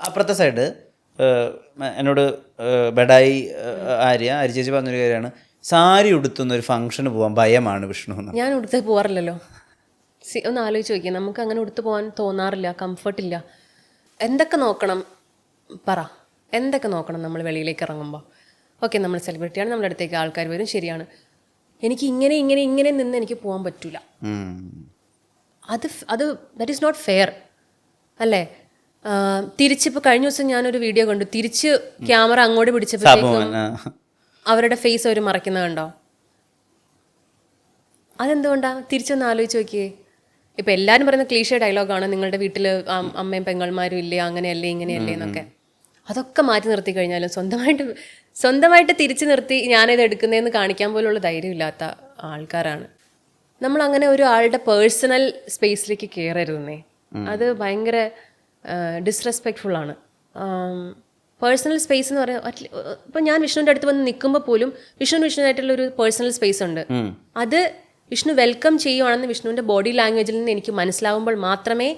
അപ്പുറത്തെ സൈഡ് എന്നോട് ബഡായി ആര്യ ചേച്ചി പറഞ്ഞൊരു കാര്യമാണ്, സാരി ഉടുത്തുന്ന ഒരു ഫംഗ്ഷന് പോകാൻ ഭയമാണ് വിഷ്ണു എന്ന്. ഞാൻ ഉടുത്ത് പോകാറില്ലല്ലോ. ഒന്ന് ആലോചിച്ച് നോക്കിയാൽ നമുക്ക് അങ്ങനെ ഉടുത്ത് പോകാൻ തോന്നാറില്ല, കംഫർട്ടില്ല. എന്തൊക്കെ നോക്കണം പറ, എന്തൊക്കെ നോക്കണം നമ്മൾ വെളിയിലേക്ക് ഇറങ്ങുമ്പോൾ? ഓക്കെ, നമ്മൾ സെലിബ്രിറ്റിയാണ്, നമ്മുടെ അടുത്തേക്ക് ആൾക്കാർ വരും, ശരിയാണ്. എനിക്ക് ഇങ്ങനെ ഇങ്ങനെ ഇങ്ങനെ നിന്ന് എനിക്ക് പോകാൻ പറ്റില്ല. അത് ദാറ്റ് ഈസ് നോട്ട് ഫെയർ അല്ലേ? തിരിച്ചിപ്പോൾ കഴിഞ്ഞ ദിവസം ഞാനൊരു വീഡിയോ കണ്ടു, തിരിച്ച് ക്യാമറ അങ്ങോട്ട് പിടിച്ചപ്പോഴത്തേക്കും അവരുടെ ഫേസ് അവർ മറയ്ക്കുന്നത് കണ്ടോ? അതെന്തുകൊണ്ടാണ്? തിരിച്ചൊന്ന് ആലോചിച്ച് നോക്കിയേ. ഇപ്പം എല്ലാവരും പറയുന്ന ക്ലീഷേ ഡയലോഗാണ്, നിങ്ങളുടെ വീട്ടിൽ അമ്മയും പെങ്ങൾമാരും ഇല്ലേ, അങ്ങനെയല്ലേ ഇങ്ങനെയല്ലേ എന്നൊക്കെ. അതൊക്കെ മാറ്റി നിർത്തി കഴിഞ്ഞാലും സ്വന്തമായിട്ട് തിരിച്ചു നിർത്തി ഞാനിത് എടുക്കുന്നതെന്ന് കാണിക്കാൻ പോലുള്ള ധൈര്യമില്ലാത്ത ആൾക്കാരാണ് നമ്മൾ. അങ്ങനെ ഒരു ആളുടെ പേഴ്സണൽ സ്പേസിലേക്ക് കയറരുതെന്നേ. അത് ഭയങ്കര ഡിസ്റെസ്പെക്ട്ഫുൾ ആണ്. പേഴ്സണൽ സ്പേസ് എന്ന് പറയുന്നത് ഇപ്പം ഞാൻ വിഷ്ണുവിൻ്റെ അടുത്ത് വന്ന് നിൽക്കുമ്പോൾ പോലും വിഷ്ണുവിനായിട്ടുള്ളൊരു പേഴ്സണൽ സ്പേസ് ഉണ്ട്. അത് വിഷ്ണു വെൽക്കം ചെയ്യുവാണെന്ന് വിഷ്ണുവിൻ്റെ ബോഡി ലാംഗ്വേജിൽ നിന്ന് എനിക്ക് മനസ്സിലാവുമ്പോൾ മാത്രമേ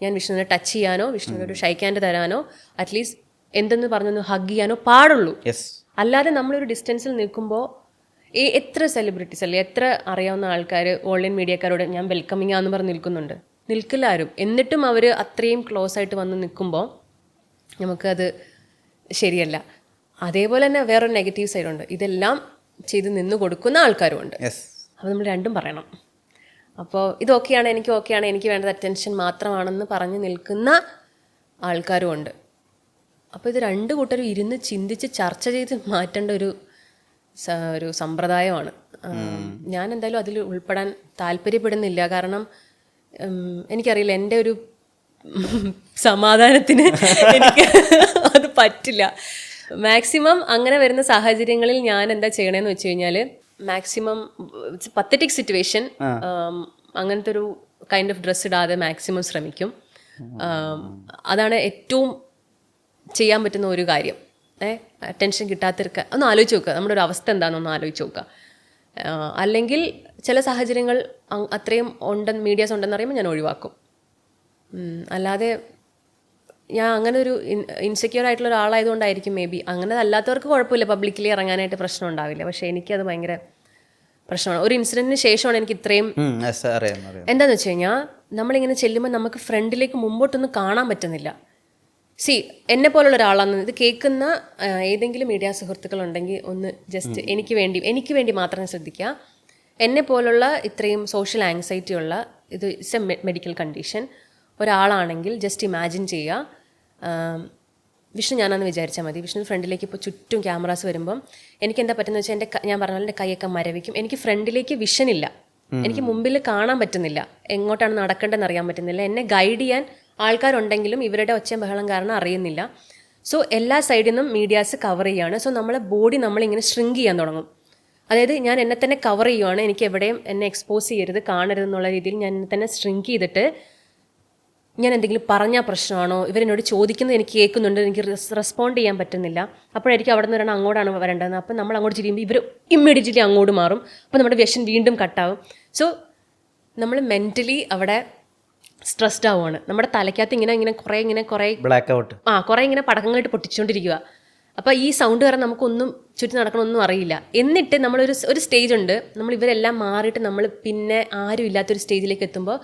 ഞാൻ വിഷ്ണുവിനെ ടച്ച് ചെയ്യാനോ വിഷ്ണുവിനൊരു ഷൈക്ക് ഹാൻഡ് തരാനോ അറ്റ്ലീസ്റ്റ് എന്തെന്ന് പറഞ്ഞൊന്ന് ഹഗ് ചെയ്യാനോ പാടുള്ളൂ. അല്ലാതെ നമ്മളൊരു ഡിസ്റ്റൻസിൽ നിൽക്കുമ്പോൾ എത്ര സെലിബ്രിറ്റീസ് അല്ലേ, എത്ര അറിയാവുന്ന ആൾക്കാർ ഓൺലൈൻ മീഡിയക്കാരോട് ഞാൻ വെൽക്കമിങ് ആണെന്ന് പറഞ്ഞ് നിൽക്കില്ല ആരും. എന്നിട്ടും അവർ അത്രയും ക്ലോസ് ആയിട്ട് വന്ന് നിൽക്കുമ്പോൾ നമുക്കത് ശരിയല്ല. അതേപോലെ തന്നെ വേറൊരു നെഗറ്റീവ് സൈഡുണ്ട്, ഇതെല്ലാം ചെയ്ത് നിന്ന് കൊടുക്കുന്ന ആൾക്കാരുമുണ്ട്. അപ്പോൾ നമ്മൾ രണ്ടും പറയണം. അപ്പോൾ ഇത് ഓക്കെയാണ്, എനിക്ക് ഓക്കെയാണ്, എനിക്ക് വേണ്ടത് അറ്റൻഷൻ മാത്രമാണെന്ന് പറഞ്ഞ് നിൽക്കുന്ന ആൾക്കാരുമുണ്ട്. അപ്പോൾ ഇത് രണ്ട് കൂട്ടരും ഇരുന്ന് ചിന്തിച്ച് ചർച്ച ചെയ്ത് മാറ്റേണ്ട ഒരു സമ്പ്രദായമാണ്. ഞാൻ എന്തായാലും അതിൽ ഉൾപ്പെടാൻ താല്പര്യപ്പെടുന്നില്ല. കാരണം എനിക്കറിയില്ല, എൻ്റെ ഒരു സമാധാനത്തിന് എനിക്ക് അത് പറ്റില്ല. മാക്സിമം അങ്ങനെ വരുന്ന സാഹചര്യങ്ങളിൽ ഞാൻ എന്താ ചെയ്യണമെന്ന് വെച്ച് കഴിഞ്ഞാൽ, മാക്സിമം പത്തറ്റിക് സിറ്റുവേഷൻ അങ്ങനത്തെ ഒരു കൈൻഡ് ഓഫ് ഡ്രസ്സ് ഇടാതെ മാക്സിമം ശ്രമിക്കും. അതാണ് ഏറ്റവും ചെയ്യാൻ പറ്റുന്ന ഒരു കാര്യം. അറ്റൻഷൻ കിട്ടാത്തിരിക്കുക ഒന്ന് ആലോചിച്ച് നോക്കുക, നമ്മുടെ ഒരു അവസ്ഥ എന്താണെന്നൊന്ന് ആലോചിച്ച് നോക്കുക. അല്ലെങ്കിൽ ചില സാഹചര്യങ്ങൾ അത്രയും മീഡിയാസ് ഉണ്ടെന്ന് അറിയുമ്പോൾ ഞാൻ ഒഴിവാക്കും. അല്ലാതെ ഞാൻ അങ്ങനെ ഒരു ഇൻസെക്യൂർ ആയിട്ടുള്ള ഒരാളായതുകൊണ്ടായിരിക്കും മേ ബി. അങ്ങനെ അല്ലാത്തവർക്ക് കുഴപ്പമില്ല, പബ്ലിക്കലി ഇറങ്ങാനായിട്ട് പ്രശ്നം ഉണ്ടാവില്ല. പക്ഷേ എനിക്കത് ഭയങ്കര പ്രശ്നമാണ്. ഒരു ഇൻസിഡൻറ്റിന് ശേഷമാണ് എനിക്ക് ഇത്രയും എന്താണെന്ന് വെച്ച് കഴിഞ്ഞാൽ, നമ്മളിങ്ങനെ ചെല്ലുമ്പോൾ നമുക്ക് ഫ്രണ്ടിലേക്ക് മുമ്പോട്ടൊന്നും കാണാൻ പറ്റുന്നില്ല. എന്നെ പോലുള്ള ഒരാളാണ് ഇത് കേൾക്കുന്ന ഏതെങ്കിലും മീഡിയ സുഹൃത്തുക്കളുണ്ടെങ്കിൽ ഒന്ന് ജസ്റ്റ് എനിക്ക് വേണ്ടി മാത്രം ശ്രദ്ധിക്കുക. എന്നെ പോലുള്ള ഇത്രയും സോഷ്യൽ ആങ്സൈറ്റി ഉള്ള ഇത് ഇറ്റ്സ് എ മെഡിക്കൽ കണ്ടീഷൻ ഒരാളാണെങ്കിൽ ജസ്റ്റ് ഇമാജിൻ ചെയ്യുക, വിഷ്ണു ഞാനാണെന്ന് വിചാരിച്ചാൽ മതി. വിഷ്ണു ഫ്രണ്ടിലേക്ക് ഇപ്പോൾ ചുറ്റും ക്യാമറാസ് വരുമ്പം എനിക്ക് എന്താ പറ്റുന്നത് വെച്ചാൽ ഞാൻ പറഞ്ഞ പോലെ എൻ്റെ കൈയൊക്കെ മരവിക്കും. എനിക്ക് ഫ്രണ്ടിലേക്ക് വിഷൻ ഇല്ല, എനിക്ക് മുമ്പിൽ കാണാൻ പറ്റുന്നില്ല, എങ്ങോട്ടാണ് നടക്കേണ്ടതെന്ന് അറിയാൻ പറ്റുന്നില്ല. എന്നെ ഗൈഡ് ചെയ്യാൻ ആൾക്കാരുണ്ടെങ്കിലും ഇവരുടെ ഒച്ചയും ബഹളം കാരണം അറിയുന്നില്ല. സോ എല്ലാ സൈഡിൽ നിന്നും മീഡിയാസ് കവർ ചെയ്യുകയാണ്. സോ നമ്മളെ ബോഡി നമ്മളിങ്ങനെ ഷ്രിങ്ക് ചെയ്യാൻ തുടങ്ങും. അതായത് ഞാൻ എന്നെ തന്നെ കവർ ചെയ്യുവാണ്, എനിക്ക് എവിടെയും എന്നെ എക്സ്പോസ് ചെയ്യരുത്, കാണരുത് എന്നുള്ള രീതിയിൽ ഞാൻ എന്നെ തന്നെ ഷ്രിങ്ക് ചെയ്തിട്ട് ഞാൻ എന്തെങ്കിലും പറഞ്ഞാൽ പ്രശ്നമാണോ, ഇവരെന്നോട് ചോദിക്കുന്നത് എനിക്ക് കേൾക്കുന്നുണ്ട്, എനിക്ക് റെസ്പോണ്ട് ചെയ്യാൻ പറ്റുന്നില്ല. അപ്പോഴായിരിക്കും അവിടെ നിന്ന് വരണം അങ്ങോട്ടാണ് വരേണ്ടത്. അപ്പം നമ്മൾ അങ്ങോട്ട് ചെയ്യുമ്പോൾ ഇവർ ഇമ്മീഡിയറ്റ്ലി അങ്ങോട്ട് മാറും. അപ്പോൾ നമ്മുടെ വിഷൻ വീണ്ടും കട്ടാവും. സോ നമ്മൾ മെൻ്റലി അവിടെ സ്ട്രെസ്ഡ് ആവുകയാണ്. നമ്മുടെ തലയ്ക്കകത്ത് ഇങ്ങനെ കുറേ ബ്ലാക്ക് ഔട്ട് കുറേ ഇങ്ങനെ പടക്കങ്ങളായിട്ട് പൊട്ടിച്ചുകൊണ്ടിരിക്കുക. അപ്പോൾ ഈ സൗണ്ട് കാരണം നമുക്കൊന്നും ചുറ്റി നടക്കണമൊന്നും അറിയില്ല. എന്നിട്ട് നമ്മളൊരു സ്റ്റേജ് ഉണ്ട്, നമ്മൾ ഇവരെല്ലാം മാറിയിട്ട് നമ്മൾ പിന്നെ ആരും ഇല്ലാത്തൊരു സ്റ്റേജിലേക്ക് എത്തുമ്പോൾ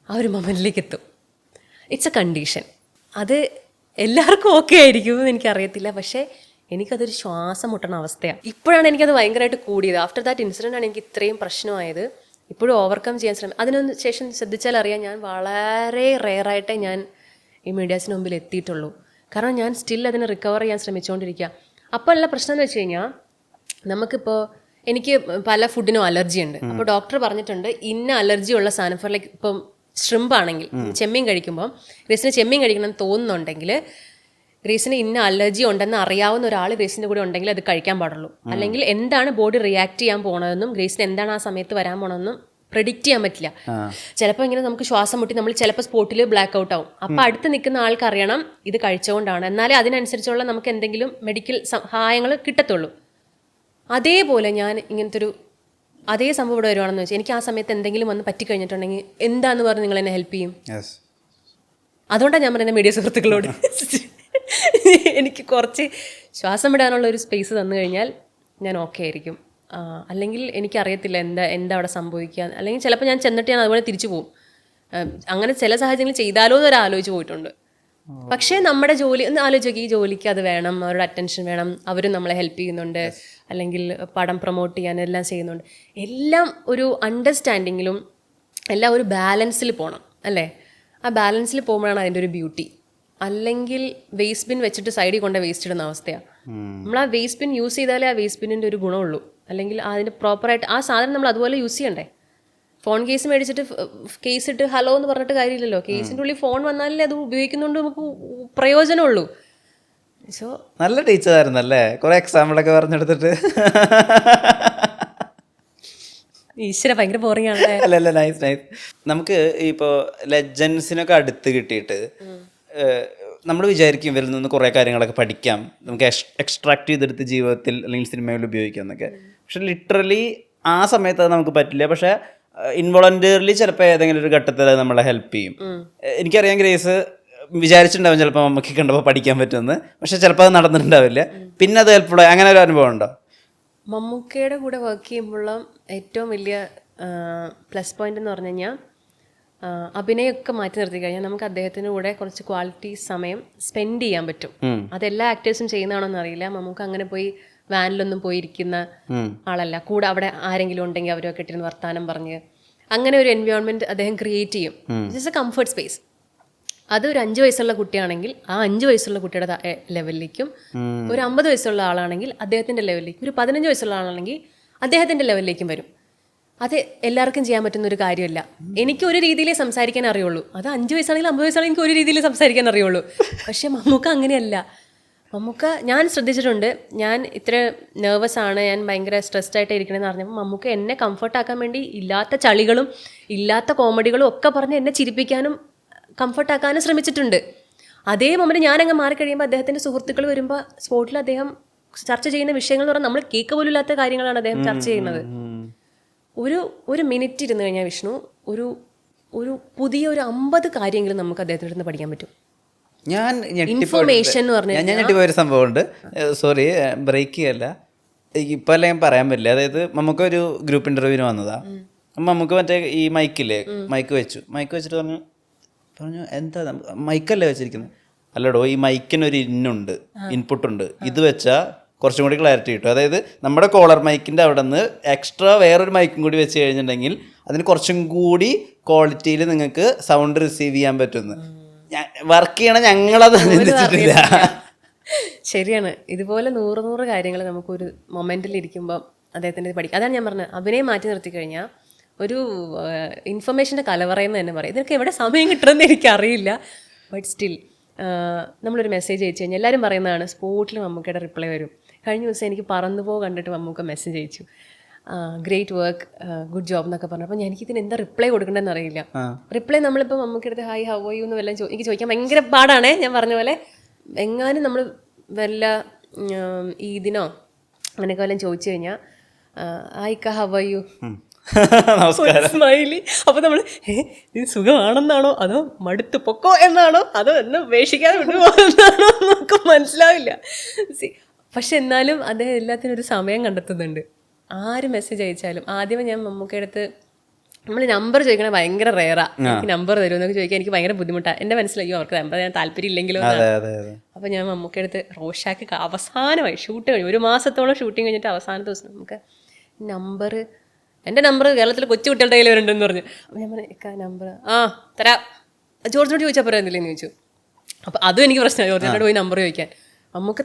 ആ ഒരു മൊമെൻറ്റിലേക്ക് എത്തും. It's A condition. അത് എല്ലാവർക്കും ഓക്കെ ആയിരിക്കുമെന്ന് എനിക്കറിയത്തില്ല, പക്ഷേ എനിക്കതൊരു ശ്വാസം മുട്ടണ അവസ്ഥയാണ്. ഇപ്പോഴാണ് എനിക്കത് ഭയങ്കരമായിട്ട് കൂടിയത്. ആഫ്റ്റർ ദാറ്റ് ഇൻസിഡൻ്റ് ആണ് എനിക്ക് ഇത്രയും പ്രശ്നമായത്. ഇപ്പോഴും ഓവർകം ചെയ്യാൻ അതിനൊന്ന് ശേഷം ശ്രദ്ധിച്ചാൽ അറിയാം, ഞാൻ വളരെ റെയറായിട്ടേ ഞാൻ ഈ മീഡിയാസിന് മുമ്പിൽ എത്തിയിട്ടുള്ളൂ. കാരണം ഞാൻ സ്റ്റിൽ അതിനെ റിക്കവർ ചെയ്യാൻ ശ്രമിച്ചുകൊണ്ടിരിക്കുക. അപ്പോൾ ഉള്ള പ്രശ്നം എന്ന് വെച്ച് കഴിഞ്ഞാൽ, നമുക്കിപ്പോൾ എനിക്ക് പല ഫുഡിനും അലർജി ഉണ്ട്. അപ്പോൾ ഡോക്ടർ പറഞ്ഞിട്ടുണ്ട് ഇന്ന അലർജി ഉള്ള സാധനം, ഫോർ ലൈക്ക് ഇപ്പം ഷ്രിമ്പ് ആണെങ്കിൽ ചെമ്മീൻ കഴിക്കുമ്പോൾ ഗ്രേസിന് ചെമ്മീൻ കഴിക്കണമെന്ന് തോന്നുന്നുണ്ടെങ്കിൽ, ഗ്രേസിന് ഇന്ന അലർജി ഉണ്ടെന്ന് അറിയാവുന്ന ഒരാൾ ഗ്രേസിൻ്റെ കൂടെ ഉണ്ടെങ്കിൽ അത് കഴിക്കാൻ പാടുള്ളൂ. അല്ലെങ്കിൽ എന്താണ് ബോഡി റിയാക്ട് ചെയ്യാൻ പോകണമെന്നും ഗ്രേസിന് എന്താണ് ആ സമയത്ത് വരാൻ പോകണമെന്നും പ്രെഡിക്റ്റ് ചെയ്യാൻ പറ്റില്ല. ചിലപ്പോൾ ഇങ്ങനെ നമുക്ക് ശ്വാസം മുട്ടി നമ്മൾ ചിലപ്പോൾ സ്പോട്ടിൽ ബ്ലാക്ക് ഔട്ട് ആവും. അപ്പോൾ അടുത്ത് നിൽക്കുന്ന ആൾക്ക് അറിയണം ഇത് കഴിച്ചുകൊണ്ടാണ്, എന്നാലേ അതിനനുസരിച്ചുള്ള നമുക്ക് എന്തെങ്കിലും മെഡിക്കൽ സഹായങ്ങൾ കിട്ടത്തുള്ളൂ. അതേപോലെ ഞാൻ ഇങ്ങനത്തെ ഒരു അതേ സംഭവം ഇവിടെ വരുവാണെന്ന് വെച്ചാൽ, എനിക്ക് ആ സമയത്ത് എന്തെങ്കിലും വന്ന് പറ്റിക്കഴിഞ്ഞിട്ടുണ്ടെങ്കിൽ എന്താന്ന് പറഞ്ഞ് നിങ്ങൾ എന്നെ ഹെൽപ്പ് ചെയ്യും? അതുകൊണ്ടാണ് ഞാൻ പറയുന്നത് മീഡിയ സുഹൃത്തുക്കളോട് എനിക്ക് കുറച്ച് ശ്വാസം വിടാനുള്ള ഒരു സ്പേസ് തന്നു കഴിഞ്ഞാൽ ഞാൻ ഓക്കെ ആയിരിക്കും. അല്ലെങ്കിൽ എനിക്കറിയത്തില്ല എന്താ അവിടെ സംഭവിക്കുക. അല്ലെങ്കിൽ ചിലപ്പോൾ ഞാൻ ചെന്നിട്ട് ഞാൻ അതുപോലെ തിരിച്ചു പോകും. അങ്ങനെ ചില സാഹചര്യങ്ങൾ ചെയ്താലോ എന്നൊരു ആലോചിച്ച് പോയിട്ടുണ്ട്. പക്ഷേ നമ്മുടെ ജോലി ഒന്ന് ആലോചിച്ച് നോക്കി, ഈ ജോലിക്ക് അത് വേണം, അവരുടെ അറ്റൻഷൻ വേണം, അവരും നമ്മളെ ഹെൽപ്പ് ചെയ്യുന്നുണ്ട്, അല്ലെങ്കിൽ പടം പ്രൊമോട്ട് ചെയ്യാൻ എല്ലാം ചെയ്യുന്നുണ്ട്. എല്ലാം ഒരു അണ്ടർസ്റ്റാൻഡിങ്ങിലും എല്ലാം ഒരു ബാലൻസിൽ പോകണം അല്ലേ? ആ ബാലൻസിൽ പോകുമ്പോഴാണ് അതിൻ്റെ ഒരു ബ്യൂട്ടി. അല്ലെങ്കിൽ വേസ്റ്റ് ബിൻ വെച്ചിട്ട് സൈഡിൽ കൊണ്ട് വേസ്റ്റ് ഇടുന്ന അവസ്ഥയാണ്. നമ്മൾ ആ വേസ്റ്റ് ബിൻ യൂസ് ചെയ്താലേ ആ വേസ്റ്റ് ബിന്നിൻ്റെ ഒരു ഗുണമുള്ളൂ. അല്ലെങ്കിൽ അതിൻ്റെ പ്രോപ്പറായിട്ട് ആ സാധനം നമ്മൾ അതുപോലെ യൂസ് ചെയ്യണ്ടേ? ഫോൺ കേസ് മേടിച്ചിട്ട് കേസ് ഇട്ട് ഹലോ എന്ന് പറഞ്ഞിട്ട് കാര്യമില്ലല്ലോ. കേസിൻ്റെ ഉള്ളിൽ ഫോൺ വന്നാലേ അത് ഉപയോഗിക്കുന്നതുകൊണ്ട് നമുക്ക് പ്രയോജനമുള്ളൂ. സോ നല്ല ടീച്ചറായിരുന്നല്ലേ, കുറെ എക്സാമ്പിളൊക്കെ പറഞ്ഞെടുത്തിട്ട്. ഈശ്വര ഭയങ്കര ബോറിംഗ് ആണ്. അല്ല നൈസ് നൈസ്. നമുക്ക് ഇപ്പോൾ ലെജൻസിനൊക്കെ അടുത്ത് കിട്ടിയിട്ട് നമ്മൾ വിചാരിക്കും ഇവരിൽ നിന്ന് കുറേ കാര്യങ്ങളൊക്കെ പഠിക്കാം, നമുക്ക് എക്സ്ട്രാക്ട് ചെയ്തെടുത്ത് ജീവിതത്തിൽ അല്ലെങ്കിൽ സിനിമയിൽ ഉപയോഗിക്കാം എന്നൊക്കെ. പക്ഷെ ലിറ്ററലി ആ സമയത്ത് അത് നമുക്ക് പറ്റില്ല. പക്ഷേ ഇൻവോളണ്ടറിലി ചിലപ്പോൾ ഏതെങ്കിലും ഒരു ഘട്ടത്തിൽ അത് നമ്മളെ ഹെൽപ്പ് ചെയ്യും. എനിക്കറിയാം ഗ്രേസ് വിചാരിച്ചിട്ടുണ്ടാവും ചിലപ്പോൾ നമുക്ക് കണ്ടപ്പോൾ പഠിക്കാൻ പറ്റുമെന്ന്, പക്ഷെ ചിലപ്പോൾ അത് നടന്നിട്ടുണ്ടാവില്ല. പിന്നെ അത് ഹെൽപ്ഫുൾ ആയി. അങ്ങനെ ഒരു അനുഭവം ഉണ്ടോ? മമ്മൂക്കയുടെ കൂടെ വർക്ക് ചെയ്യുമ്പോഴുള്ള ഏറ്റവും വലിയ പ്ലസ് പോയിന്റ് എന്ന് പറഞ്ഞു കഴിഞ്ഞാൽ അഭിനയമൊക്കെ മാറ്റി നിർത്തി കഴിഞ്ഞാൽ നമുക്ക് അദ്ദേഹത്തിൻ്റെ കൂടെ കുറച്ച് ക്വാളിറ്റി സമയം സ്പെൻഡ് ചെയ്യാൻ പറ്റും. അതെല്ലാ ആക്ടേഴ്സും ചെയ്യുന്നതാണോന്ന് അറിയില്ല. മമ്മൂക്ക അങ്ങനെ പോയി വാനിലൊന്നും പോയിരിക്കുന്ന ആളല്ല. കൂടെ അവിടെ ആരെങ്കിലും ഉണ്ടെങ്കിൽ അവരൊക്കെ ഇട്ടിരുന്ന് വർത്താനം പറഞ്ഞ് അങ്ങനെ ഒരു എൻവയോൺമെന്റ് അദ്ദേഹം ക്രിയേറ്റ് ചെയ്യും. Just A comfort space. അത് ഒരു 5 വയസ്സുള്ള കുട്ടിയാണെങ്കിൽ ആ 5 വയസ്സുള്ള കുട്ടിയുടെ ലെവലിലേക്കും, ഒരു 50 വയസ്സുള്ള ആളാണെങ്കിൽ അദ്ദേഹത്തിന്റെ ലെവലിലേക്കും, ഒരു 15 വയസ്സുള്ള ആളാണെങ്കിൽ അദ്ദേഹത്തിന്റെ ലെവലിലേക്കും വരും. അത് എല്ലാവർക്കും ചെയ്യാൻ പറ്റുന്ന ഒരു കാര്യമല്ല. എനിക്ക് ഒരു രീതിയിലേ സംസാരിക്കാൻ അറിയുള്ളൂ. അത് 5 വയസ്സാണെങ്കിലും 50 വയസ്സാണെങ്കിൽ എനിക്ക് ഒരു രീതിയിൽ സംസാരിക്കാൻ അറിയുള്ളൂ. പക്ഷെ മമ്മൂക്ക അങ്ങനെയല്ല. മമ്മൂക്ക ഞാൻ ശ്രദ്ധിച്ചിട്ടുണ്ട്. ഞാൻ ഇത്ര നെർവസ് ആണ്, ഞാൻ ഭയങ്കര സ്ട്രെസ്ഡ് ആയിട്ട് ഇരിക്കണമെന്ന് പറഞ്ഞപ്പോൾ മമ്മൂക്ക എന്നെ കംഫർട്ടാക്കാൻ വേണ്ടി ഇല്ലാത്ത ചളികളും ഇല്ലാത്ത കോമഡികളും ഒക്കെ പറഞ്ഞ് എന്നെ ചിരിപ്പിക്കാനും കംഫർട്ടാക്കാനും ശ്രമിച്ചിട്ടുണ്ട്. അതേ മൊമെന്റ് ഞാനങ്ങ് മാറിക്കഴിയുമ്പോൾ അദ്ദേഹത്തിൻ്റെ സുഹൃത്തുക്കൾ വരുമ്പോൾ സ്പോട്ടിൽ അദ്ദേഹം ചർച്ച ചെയ്യുന്ന വിഷയങ്ങൾ എന്ന് പറഞ്ഞാൽ നമ്മൾ കേൾക്ക പോലും ഇല്ലാത്ത കാര്യങ്ങളാണ് അദ്ദേഹം ചർച്ച ചെയ്യുന്നത്. ഒരു മിനിറ്റ് ഇരുന്ന് കഴിഞ്ഞാൽ വിഷ്ണു ഒരു പുതിയ ഒരു 50 കാര്യങ്ങളും നമുക്ക് അദ്ദേഹത്തിൻ്റെ അടുത്ത് പഠിക്കാൻ പറ്റും. ഞാൻ ഇൻഫർമേഷൻ എന്ന് പറഞ്ഞാൽ ഞാൻ ഞെട്ടിപ്പോയൊരു സംഭവമുണ്ട്. സോറി, ബ്രേക്ക് ചെയ്യല്ല, ഇപ്പം അല്ല ഞാൻ പറയാൻ പറ്റില്ല. അതായത് നമുക്കൊരു ഗ്രൂപ്പ് ഇൻ്റർവ്യൂവിന് വന്നതാണ്. നമുക്ക് മറ്റേ ഈ മൈക്ക് വെച്ചിട്ട് പറഞ്ഞു എന്താ മൈക്കല്ലേ വെച്ചിരിക്കുന്നത്? അല്ലടോ, ഈ മൈക്കിനൊരു ഇൻപുട്ടുണ്ട്, ഇത് വെച്ചാൽ കുറച്ചും കൂടി ക്ലാരിറ്റി കിട്ടും. അതായത് നമ്മുടെ കോളർ മൈക്കിൻ്റെ അവിടെ നിന്ന് എക്സ്ട്രാ വേറൊരു മൈക്കും കൂടി വെച്ച് കഴിഞ്ഞിട്ടുണ്ടെങ്കിൽ അതിന് കുറച്ചും കൂടി ക്വാളിറ്റിയിൽ നിങ്ങൾക്ക് സൗണ്ട് റിസീവ് ചെയ്യാൻ പറ്റുമെന്ന്. വർക്ക് ചെയ്യണം, ഞങ്ങളത് ചിന്തിച്ചിട്ടില്ല. ശരിയാണ്. ഇതുപോലെ 100 കാര്യങ്ങൾ നമുക്കൊരു മൊമെന്റിൽ ഇരിക്കുമ്പോൾ അദ്ദേഹത്തിൻ്റെ പഠിക്കാം. അതാണ് ഞാൻ പറഞ്ഞത്, അഭിനയം മാറ്റി നിർത്തി കഴിഞ്ഞാൽ ഒരു ഇൻഫർമേഷൻ്റെ കലവറയെന്ന് തന്നെ പറയും. ഇതൊക്കെ എവിടെ സമയം കിട്ടുമെന്ന് എനിക്കറിയില്ല. ബട്ട് സ്റ്റിൽ നമ്മളൊരു മെസ്സേജ് അയച്ചു കഴിഞ്ഞാൽ എല്ലാവരും പറയുന്നതാണ് സ്പോട്ടിൽ മമ്മൂക്കയുടെ റിപ്ലൈ വരും. കഴിഞ്ഞ ദിവസം എനിക്ക് പറന്നുപോ കണ്ടിട്ട് മമ്മൂക്ക മെസ്സേജ് അയച്ചു, ഗ്രേറ്റ് വർക്ക്, ഗുഡ് ജോബ് എന്നൊക്കെ പറഞ്ഞു. അപ്പോൾ എനിക്കിതിന് എന്താ റിപ്ലൈ കൊടുക്കേണ്ടതെന്ന് അറിയില്ല. റിപ്ലൈ നമ്മളിപ്പോൾ മമ്മൂക്കടുത്ത് ഹായ് ഹൗ ആർ യു എന്ന് വല്ലതും എനിക്ക് ചോദിക്കാൻ ഭയങ്കര പാടാണേ. ഞാൻ പറഞ്ഞ പോലെ എങ്ങാനും നമ്മൾ വല്ല ഈദിനോ അങ്ങനെയൊക്കെ വല്ലതും ചോദിച്ചു കഴിഞ്ഞാൽ ഹായ് ക ഹൗ ആർ യു സ്മൈലി. അപ്പോൾ നമ്മൾ ഇത് സുഖമാണെന്നാണോ അതോ മടുത്ത് പൊക്കോ എന്നാണോ അതോ എന്ന് ഉപേക്ഷിക്കാതെ വിട്ടുപോകുന്നാണോ നമുക്ക് മനസ്സിലാവില്ല. പക്ഷെ എന്നാലും അദ്ദേഹം എല്ലാത്തിനും ഒരു സമയം കണ്ടെത്തുന്നുണ്ട്. ആര് മെസ്സേജ് അയച്ചാലും ആദ്യമേ ഞാൻ മമ്മൂക്കയുടെ അടുത്ത് നമ്മൾ നമ്പർ ചോദിക്കണത് ഭയങ്കര റെയറാ. എനിക്ക് നമ്പർ തരുമെന്നൊക്കെ ചോദിക്കാൻ എനിക്ക് ഭയങ്കര ബുദ്ധിമുട്ടാണ്. എൻ്റെ മനസ്സിലായോ അവർക്ക് നമ്പർ ഞാൻ താല്പര്യം ഇല്ലെങ്കിലോ. അപ്പോൾ ഞാൻ മമ്മൂക്കയുടെ അടുത്ത് റോഷാക്ക് അവസാനമായി ഷൂട്ട് കഴിഞ്ഞു, 1 മാസത്തോളം ഷൂട്ടിങ് കഴിഞ്ഞിട്ട് അവസാനത്തെ ദിവസം നമുക്ക് നമ്പർ, എൻ്റെ നമ്പർ കേരളത്തിൽ കൊച്ചു കുട്ടികളുടെ കയ്യിൽ വരുന്നുണ്ടെന്ന് പറഞ്ഞു. അപ്പോൾ ഞാൻ പറഞ്ഞു നമ്പർ തരാം, ജോർജിനോട് ചോദിച്ചാൽ പോരാന്നില്ലെന്ന് ചോദിച്ചു. അപ്പോൾ അതും എനിക്ക് പ്രശ്നമായി, ജോർജിനോട് പോയി നമ്പർ ചോദിക്കാൻ. നമുക്ക്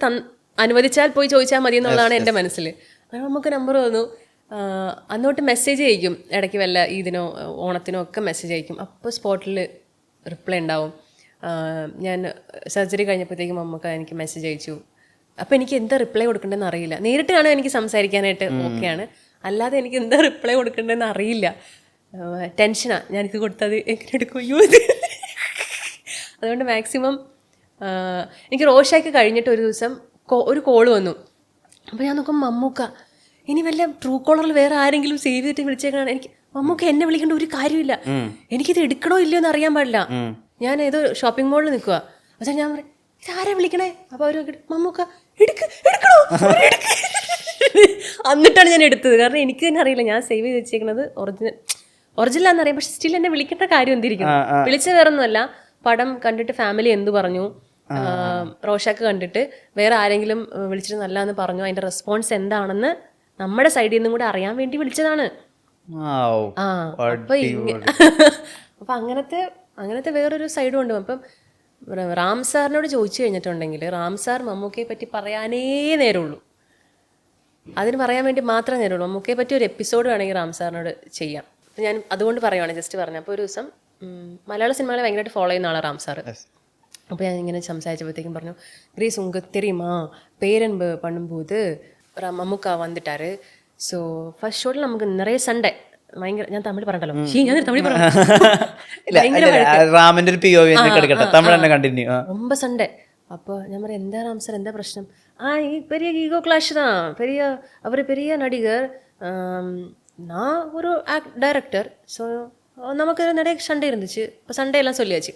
അനുവദിച്ചാൽ പോയി ചോദിച്ചാൽ മതി എന്നുള്ളതാണ് എൻ്റെ മനസ്സിൽ. അങ്ങനെ നമുക്ക് നമ്പർ തന്നു. അന്നോട്ട് മെസ്സേജ് അയക്കും, ഇടയ്ക്ക് വല്ല ഇതിനോ ഓണത്തിനോ ഒക്കെ മെസ്സേജ് അയക്കും. അപ്പോൾ സ്പോട്ടിൽ റിപ്ലൈ ഉണ്ടാവും. ഞാൻ സർജറി കഴിഞ്ഞപ്പോഴത്തേക്കും മമ്മൂക്ക എനിക്ക് മെസ്സേജ് അയച്ചു. അപ്പോൾ എനിക്ക് എന്താ റിപ്ലൈ കൊടുക്കേണ്ടതെന്ന് അറിയില്ല. നേരിട്ട് കാണാൻ എനിക്ക് സംസാരിക്കാനായിട്ട് ഓക്കെയാണ്, അല്ലാതെ എനിക്ക് എന്താ റിപ്ലൈ കൊടുക്കേണ്ടതെന്ന് അറിയില്ല. ടെൻഷനാണ്, ഞാനിത് കൊടുത്തത് എങ്ങനെ എടുക്കുമോ ഇത്. അതുകൊണ്ട് മാക്സിമം എനിക്ക് റോഷാക്ക് കഴിഞ്ഞിട്ട് ഒരു ദിവസം ഒരു കോള് വന്നു. അപ്പോൾ ഞാൻ നോക്കുമ്പോൾ മമ്മൂക്ക, ഇനി വല്ല ട്രൂ കോളറിൽ വേറെ ആരെങ്കിലും സേവ് ചെയ്തിട്ട് വിളിച്ചേക്കാണ്. എനിക്ക് മമ്മൂക്ക എന്നെ വിളിക്കേണ്ട ഒരു കാര്യമില്ല, എനിക്കിത് എടുക്കണോ ഇല്ലയോ എന്ന് അറിയാൻ പാടില്ല. ഞാൻ ഏതോ ഷോപ്പിംഗ് മോളിൽ നിൽക്കുക. പക്ഷേ ഞാൻ പറയും ഇതാരാ വിളിക്കണേ? അപ്പോൾ അവർ മമ്മൂക്ക എടുക്കണോ? എന്നിട്ടാണ് ഞാൻ എടുത്തത്. കാരണം എനിക്ക് തന്നെ അറിയില്ല, ഞാൻ സേവ് ചെയ്ത് വെച്ചേക്കുന്നത് ഒറിജിനൽ എന്നറിയാം. പക്ഷെ സ്റ്റിൽ എന്നെ വിളിക്കേണ്ട കാര്യം എന്തിരിക്കുന്നു? വിളിച്ച വേറൊന്നുമല്ല, പടം കണ്ടിട്ട് ഫാമിലി എന്ത് പറഞ്ഞു, റോഷാക്ക് കണ്ടിട്ട് വേറെ ആരെങ്കിലും വിളിച്ചിട്ട് നല്ലതെന്ന് പറഞ്ഞു, അതിന്റെ റെസ്പോൺസ് എന്താണെന്ന് നമ്മുടെ സൈഡിൽ നിന്നും കൂടെ അറിയാൻ വേണ്ടി വിളിച്ചതാണ്. അപ്പൊ അങ്ങനത്തെ വേറൊരു സൈഡും ഉണ്ട്. അപ്പം റാം സാറിനോട് ചോദിച്ചു കഴിഞ്ഞിട്ടുണ്ടെങ്കിൽ റാം സാർ മമ്മൂക്കയെ പറ്റി പറയാനേ നേരമുള്ളൂ. അതിന് പറയാൻ വേണ്ടി മാത്രമേ നേരമുള്ളൂ. മമ്മൂക്കയെ പറ്റി ഒരു എപ്പിസോഡ് വേണമെങ്കിൽ റാം സാറിനോട് ചെയ്യാം. ഞാൻ അതുകൊണ്ട് പറയുവാണ്, ജസ്റ്റ് പറഞ്ഞു. അപ്പോൾ ഒരു ദിവസം മലയാള സിനിമകളെ ഭയങ്കരമായിട്ട് ഫോളോ ചെയ്യുന്ന ആളാണ് റാം സാറ്. അപ്പോൾ ഞാൻ ഇങ്ങനെ സംസാരിച്ചപ്പോഴത്തേക്കും പറഞ്ഞു, ഗ്രീസ് ഉങ്ക தெரியுமா பேரன்பு பண்ணும்போது மம்முக்கா வந்துட்டாரு. ஸோ ஃபர்ஸ்ட் ஷோட்டில் நமக்கு நிறைய சண்டை. ഭയങ്കര, ഞാൻ തമിഴ് പറഞ്ഞല്ലോ, ഞാൻ തമിഴ് പറഞ്ഞു. ரொம்ப சண்டை. அப்போ ഞാൻ പറയാം എന്താ റാം സാർ എന്താ പ്രശ്നം? ഈ பெரிய ஈகோ கிளாஷ் தான், அவர் பெரிய நடிகர், நான் ஒரு டைரக்டர், ஸோ നമുക്ക് நிறைய சண்டை இருந்துச்சு. അപ്പോൾ സൺഡേ എല്ലാം ചൊല്ലിയാச்சு.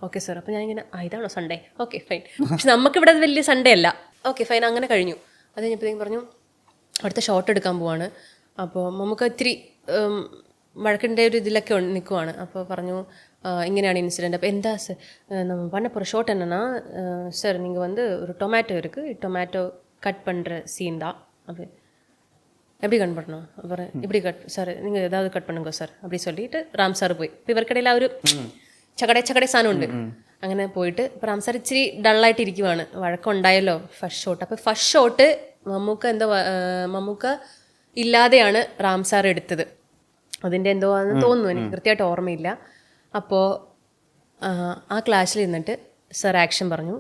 Okay sir. അപ്പോൾ ഞാനിങ്ങനെ ഇതാണോ സൺഡേ? Okay fine. പക്ഷെ നമുക്കിവിടെ അത് വലിയ സൺഡേ അല്ല. ഓക്കെ ഫൈൻ, അങ്ങനെ കഴിഞ്ഞു. അത് കഴിഞ്ഞപ്പോഴത്തേക്കും പറഞ്ഞു അടുത്ത ഷോട്ട് എടുക്കാൻ പോവാണ്. അപ്പോൾ നമുക്ക് ഇത്തിരി വഴക്കിൻ്റെ ഒരു ഇതിലൊക്കെ നിൽക്കുവാണ്. അപ്പോൾ പറഞ്ഞു ഇങ്ങനെയാണ് ഇൻസിഡൻറ്റ്. അപ്പോൾ എന്താ சார் நம்ம பண்ண போகிற ஷாட் என்னன்னா சார் நீங்கள் வந்து ஒரு டொமேட்டோ இருக்குது, டொமேட்டோ கட் பண்ணுற சீன் தான். அப்படி எப்படி கட் பண்ணணும்? அப்புறம் இப்படி கட் சார், நீங்கள் ஏதாவது கட் பண்ணுங்க சார் அப்படி சொல்லிட்டு റാം സാർ പോയി. ഇപ്പോൾ ഇവർക്കിടയിൽ ആ ഒരു ചകടേ സാധനമുണ്ട്. അങ്ങനെ പോയിട്ട് ഇപ്പോൾ റാം സാർ ഇച്ചിരി ഡള്ളായിട്ട് ഇരിക്കുവാണ്. വഴക്കമുണ്ടായല്ലോ ഫസ്റ്റ് ഷോട്ട്. അപ്പോൾ ഫസ്റ്റ് ഷോട്ട് മമ്മൂക്ക ഇല്ലാതെയാണ് റാം സാർ എടുത്തത്. അതിൻ്റെ എന്തോ ആണെന്ന് തോന്നുന്നു, എനിക്ക് കൃത്യമായിട്ട് ഓർമ്മയില്ല. അപ്പോൾ ആ ക്ലാസ്സിൽ ഇരുന്നിട്ട് സാർ ആക്ഷൻ പറഞ്ഞു.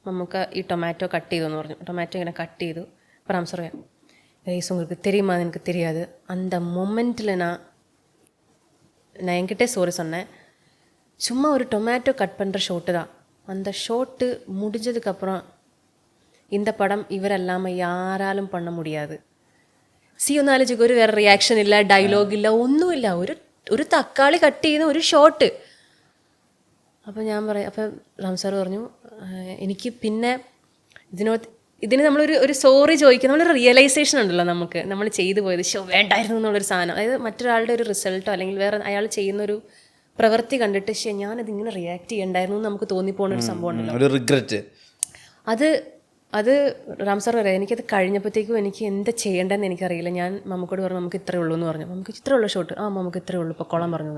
മമ്മൂക്ക ഈ ടൊമാറ്റോ കട്ട് ചെയ്തു എന്ന് പറഞ്ഞു. ടൊമാറ്റോ ഇങ്ങനെ കട്ട് ചെയ്തു. അപ്പോൾ റാം സാർ പറയാം, ரைஸ் உங்களுக்கு தெரியுமா? எனக்கு தெரியாது. அந்த மொமெண்ட்டில் நான் என்கிட்டே சோறு சொன்னேன், சும்மா ஒரு டொமேட்டோ கட் பண்ணுற ஷோட்டு தான். அந்த ஷோட்டு முடிஞ்சதுக்கப்புறம் இந்த படம் இவர் இல்லாமல் யாராலும் பண்ண முடியாது. ഒന്ന് ആലോചിക്കുക, ഒരു വേറെ റിയാക്ഷൻ ഇല്ല, ഡയലോഗ് ഇല്ല, ഒന്നുമില്ല, ഒരു തക്കാളി കട്ട് ചെയ്യുന്ന ഒരു ഷോട്ട്. അപ്പോൾ ഞാൻ പറയാം, അപ്പം റാം സാർ പറഞ്ഞു എനിക്ക് പിന്നെ ഇതിന് നമ്മളൊരു സോറി ചോദിക്കുക, നമ്മളൊരു റിയലൈസേഷൻ ഉണ്ടല്ലോ നമുക്ക്, നമ്മൾ ചെയ്തു പോയത് വേണ്ടായിരുന്നു എന്നുള്ളൊരു സാധനം. അതായത് മറ്റൊരാളുടെ ഒരു റിസൾട്ടോ അല്ലെങ്കിൽ വേറെ അയാൾ ചെയ്യുന്നൊരു പ്രവൃത്തി കണ്ടിട്ട് ഞാനത് ഇങ്ങനെ റിയാക്ട് ചെയ്യണ്ടായിരുന്നു എന്ന് നമുക്ക് തോന്നിപ്പോണൊരു സംഭവം ഉണ്ടല്ലോ, റിഗ്രറ്റ്. അത് റാം സാർ പറയാം, എനിക്കത് കഴിഞ്ഞപ്പോഴത്തേക്കും എനിക്ക് എന്താ ചെയ്യേണ്ടതെന്ന് എനിക്കറിയില്ല. ഞാൻ മമ്മൂക്കോട് പറഞ്ഞു നമുക്ക് ഇത്രയേ ഉള്ളൂ എന്ന് പറഞ്ഞു. നമുക്ക് ഇത്രയേ ഉള്ളൂ ഷോട്ട്. നമുക്ക് ഇത്രയേ ഉള്ളൂ പൊക്കോളം പറഞ്ഞു.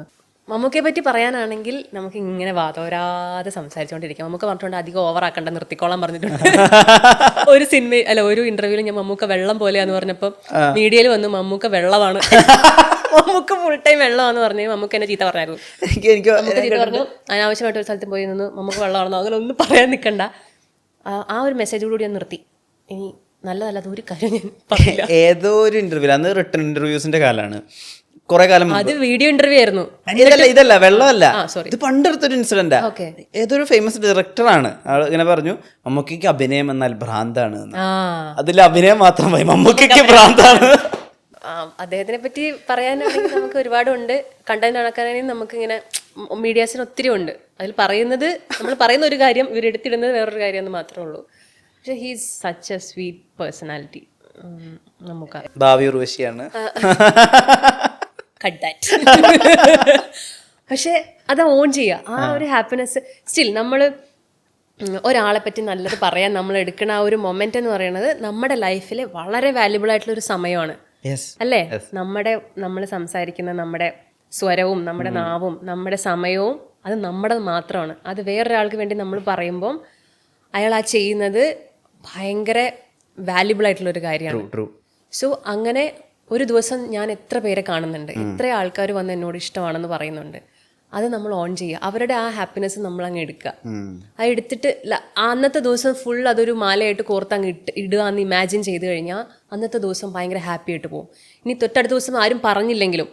മമ്മൂക്കയെ പറ്റി പറയാനാണെങ്കിൽ നമുക്ക് ഇങ്ങനെ വാതോരാതെ സംസാരിച്ചുകൊണ്ടിരിക്കാം. മമ്മൂക്ക പറഞ്ഞിട്ടുണ്ട് അധികം ഓവറാക്കണ്ട, നിർത്തിക്കോളാൻ പറഞ്ഞിട്ടുണ്ട്. ഒരു സിനിമ അല്ല ഒരു ഇന്റർവ്യൂവിൽ ഞാൻ മമ്മൂക്ക വെള്ളം പോലെയാന്ന് പറഞ്ഞപ്പോൾ മീഡിയയിൽ വന്നു മമ്മൂക്ക വെള്ളമാണ്, മമ്മൂക്ക ഫുൾ ടൈം വെള്ളമാണെന്ന് പറഞ്ഞു. മമ്മൂക്ക എന്നെ ചീത്ത പറഞ്ഞായിരുന്നു. മമ്മൂക്ക ചീത്ത പറഞ്ഞു, അനാവശ്യമായിട്ട് ഒരു സ്ഥലത്ത് പോയി നിന്ന് മമ്മൂക്ക വെള്ളമാണെന്നോ അങ്ങനെ ഒന്നും പറയാൻ നിൽക്കണ്ട. ആ ഒരു മെസ്സേജോടുകൂടി ഞാൻ നിർത്തി. ഇനി നല്ലതല്ലാത്ത ഒരു കാര്യം ഞാൻ പറയില്ല. ഏതോ ഒരു ഇന്റർവ്യൂ, അന്ന് റിട്ടൺ ഇന്റർവ്യൂസിന്റെ കാലമാണ്, കുറെ കാലം അത് വീഡിയോ ഇന്റർവ്യൂ ആയിരുന്നു. ഇതല്ല വെള്ളമല്ല, ഇത് പണ്ടെടുത്തൊരു ഇൻസിഡന്റാ. ഏതൊരു ഫേമസ് ഡയറക്ടറാണ് ആൾ ഇങ്ങനെ പറഞ്ഞു മമ്മൂക്കയ്ക്ക് അഭിനയം എന്നാൽ ഭ്രാന്താണ്. അതിൽ അഭിനയം മാത്രമായി മമ്മൂക്കയ്ക്ക് ഭ്രാന്താണ്. അദ്ദേഹത്തിനെ പറ്റി പറയാനാണെങ്കിൽ നമുക്ക് ഒരുപാടുണ്ട്. കണ്ടന്റ് നടക്കാനാണെങ്കിൽ നമുക്കിങ്ങനെ മീഡിയാസിന് ഒത്തിരി ഉണ്ട്. അതിൽ നമ്മൾ പറയുന്ന ഒരു കാര്യം ഇവരെടുത്തിടുന്നത് വേറൊരു കാര്യം എന്ന് മാത്രമേ ഉള്ളൂ. പക്ഷെ he's such A sweet personality. നമുക്ക് ഭാവി ഉർവശിയാണ്. Cut that. പക്ഷെ അത് ഓൺ ചെയ്യുക, ആ ഒരു ഹാപ്പിനെസ്. സ്റ്റിൽ നമ്മൾ ഒരാളെ പറ്റി നല്ലത് പറയാൻ നമ്മൾ എടുക്കുന്ന ആ ഒരു മൊമെന്റ് എന്ന് പറയുന്നത് നമ്മുടെ ലൈഫിൽ വളരെ വാല്യുബിൾ ആയിട്ടുള്ള ഒരു സമയമാണ്, അല്ലേ? നമ്മൾ സംസാരിക്കുന്ന നമ്മുടെ സ്വരവും നമ്മുടെ നാവും നമ്മുടെ സമയവും അത് നമ്മുടെ മാത്രമാണ്. അത് വേറൊരാൾക്ക് വേണ്ടി നമ്മൾ പറയുമ്പം അയാൾ ആ ചെയ്യുന്നത് ഭയങ്കര വാല്യുബിൾ ആയിട്ടുള്ളൊരു കാര്യമാണ്. സോ അങ്ങനെ ഒരു ദിവസം ഞാൻ എത്ര പേരെ കാണുന്നുണ്ട്, എത്ര ആൾക്കാർ വന്ന് എന്നോട് ഇഷ്ടമാണെന്ന് പറയുന്നുണ്ട്. അത് നമ്മൾ ഓൺ ചെയ്യുക, അവരുടെ ആ ഹാപ്പിനെസ് നമ്മൾ അങ്ങ് എടുക്കുക. അത് എടുത്തിട്ട് അന്നത്തെ ദിവസം ഫുൾ അതൊരു മാലയായിട്ട് കോർത്ത് അങ്ങ് ഇടുക എന്ന് ഇമാജിൻ ചെയ്ത് കഴിഞ്ഞാൽ അന്നത്തെ ദിവസം ഭയങ്കര ഹാപ്പി ആയിട്ട് പോകും. ഇനി തൊട്ടടുത്ത ദിവസം ആരും പറഞ്ഞില്ലെങ്കിലും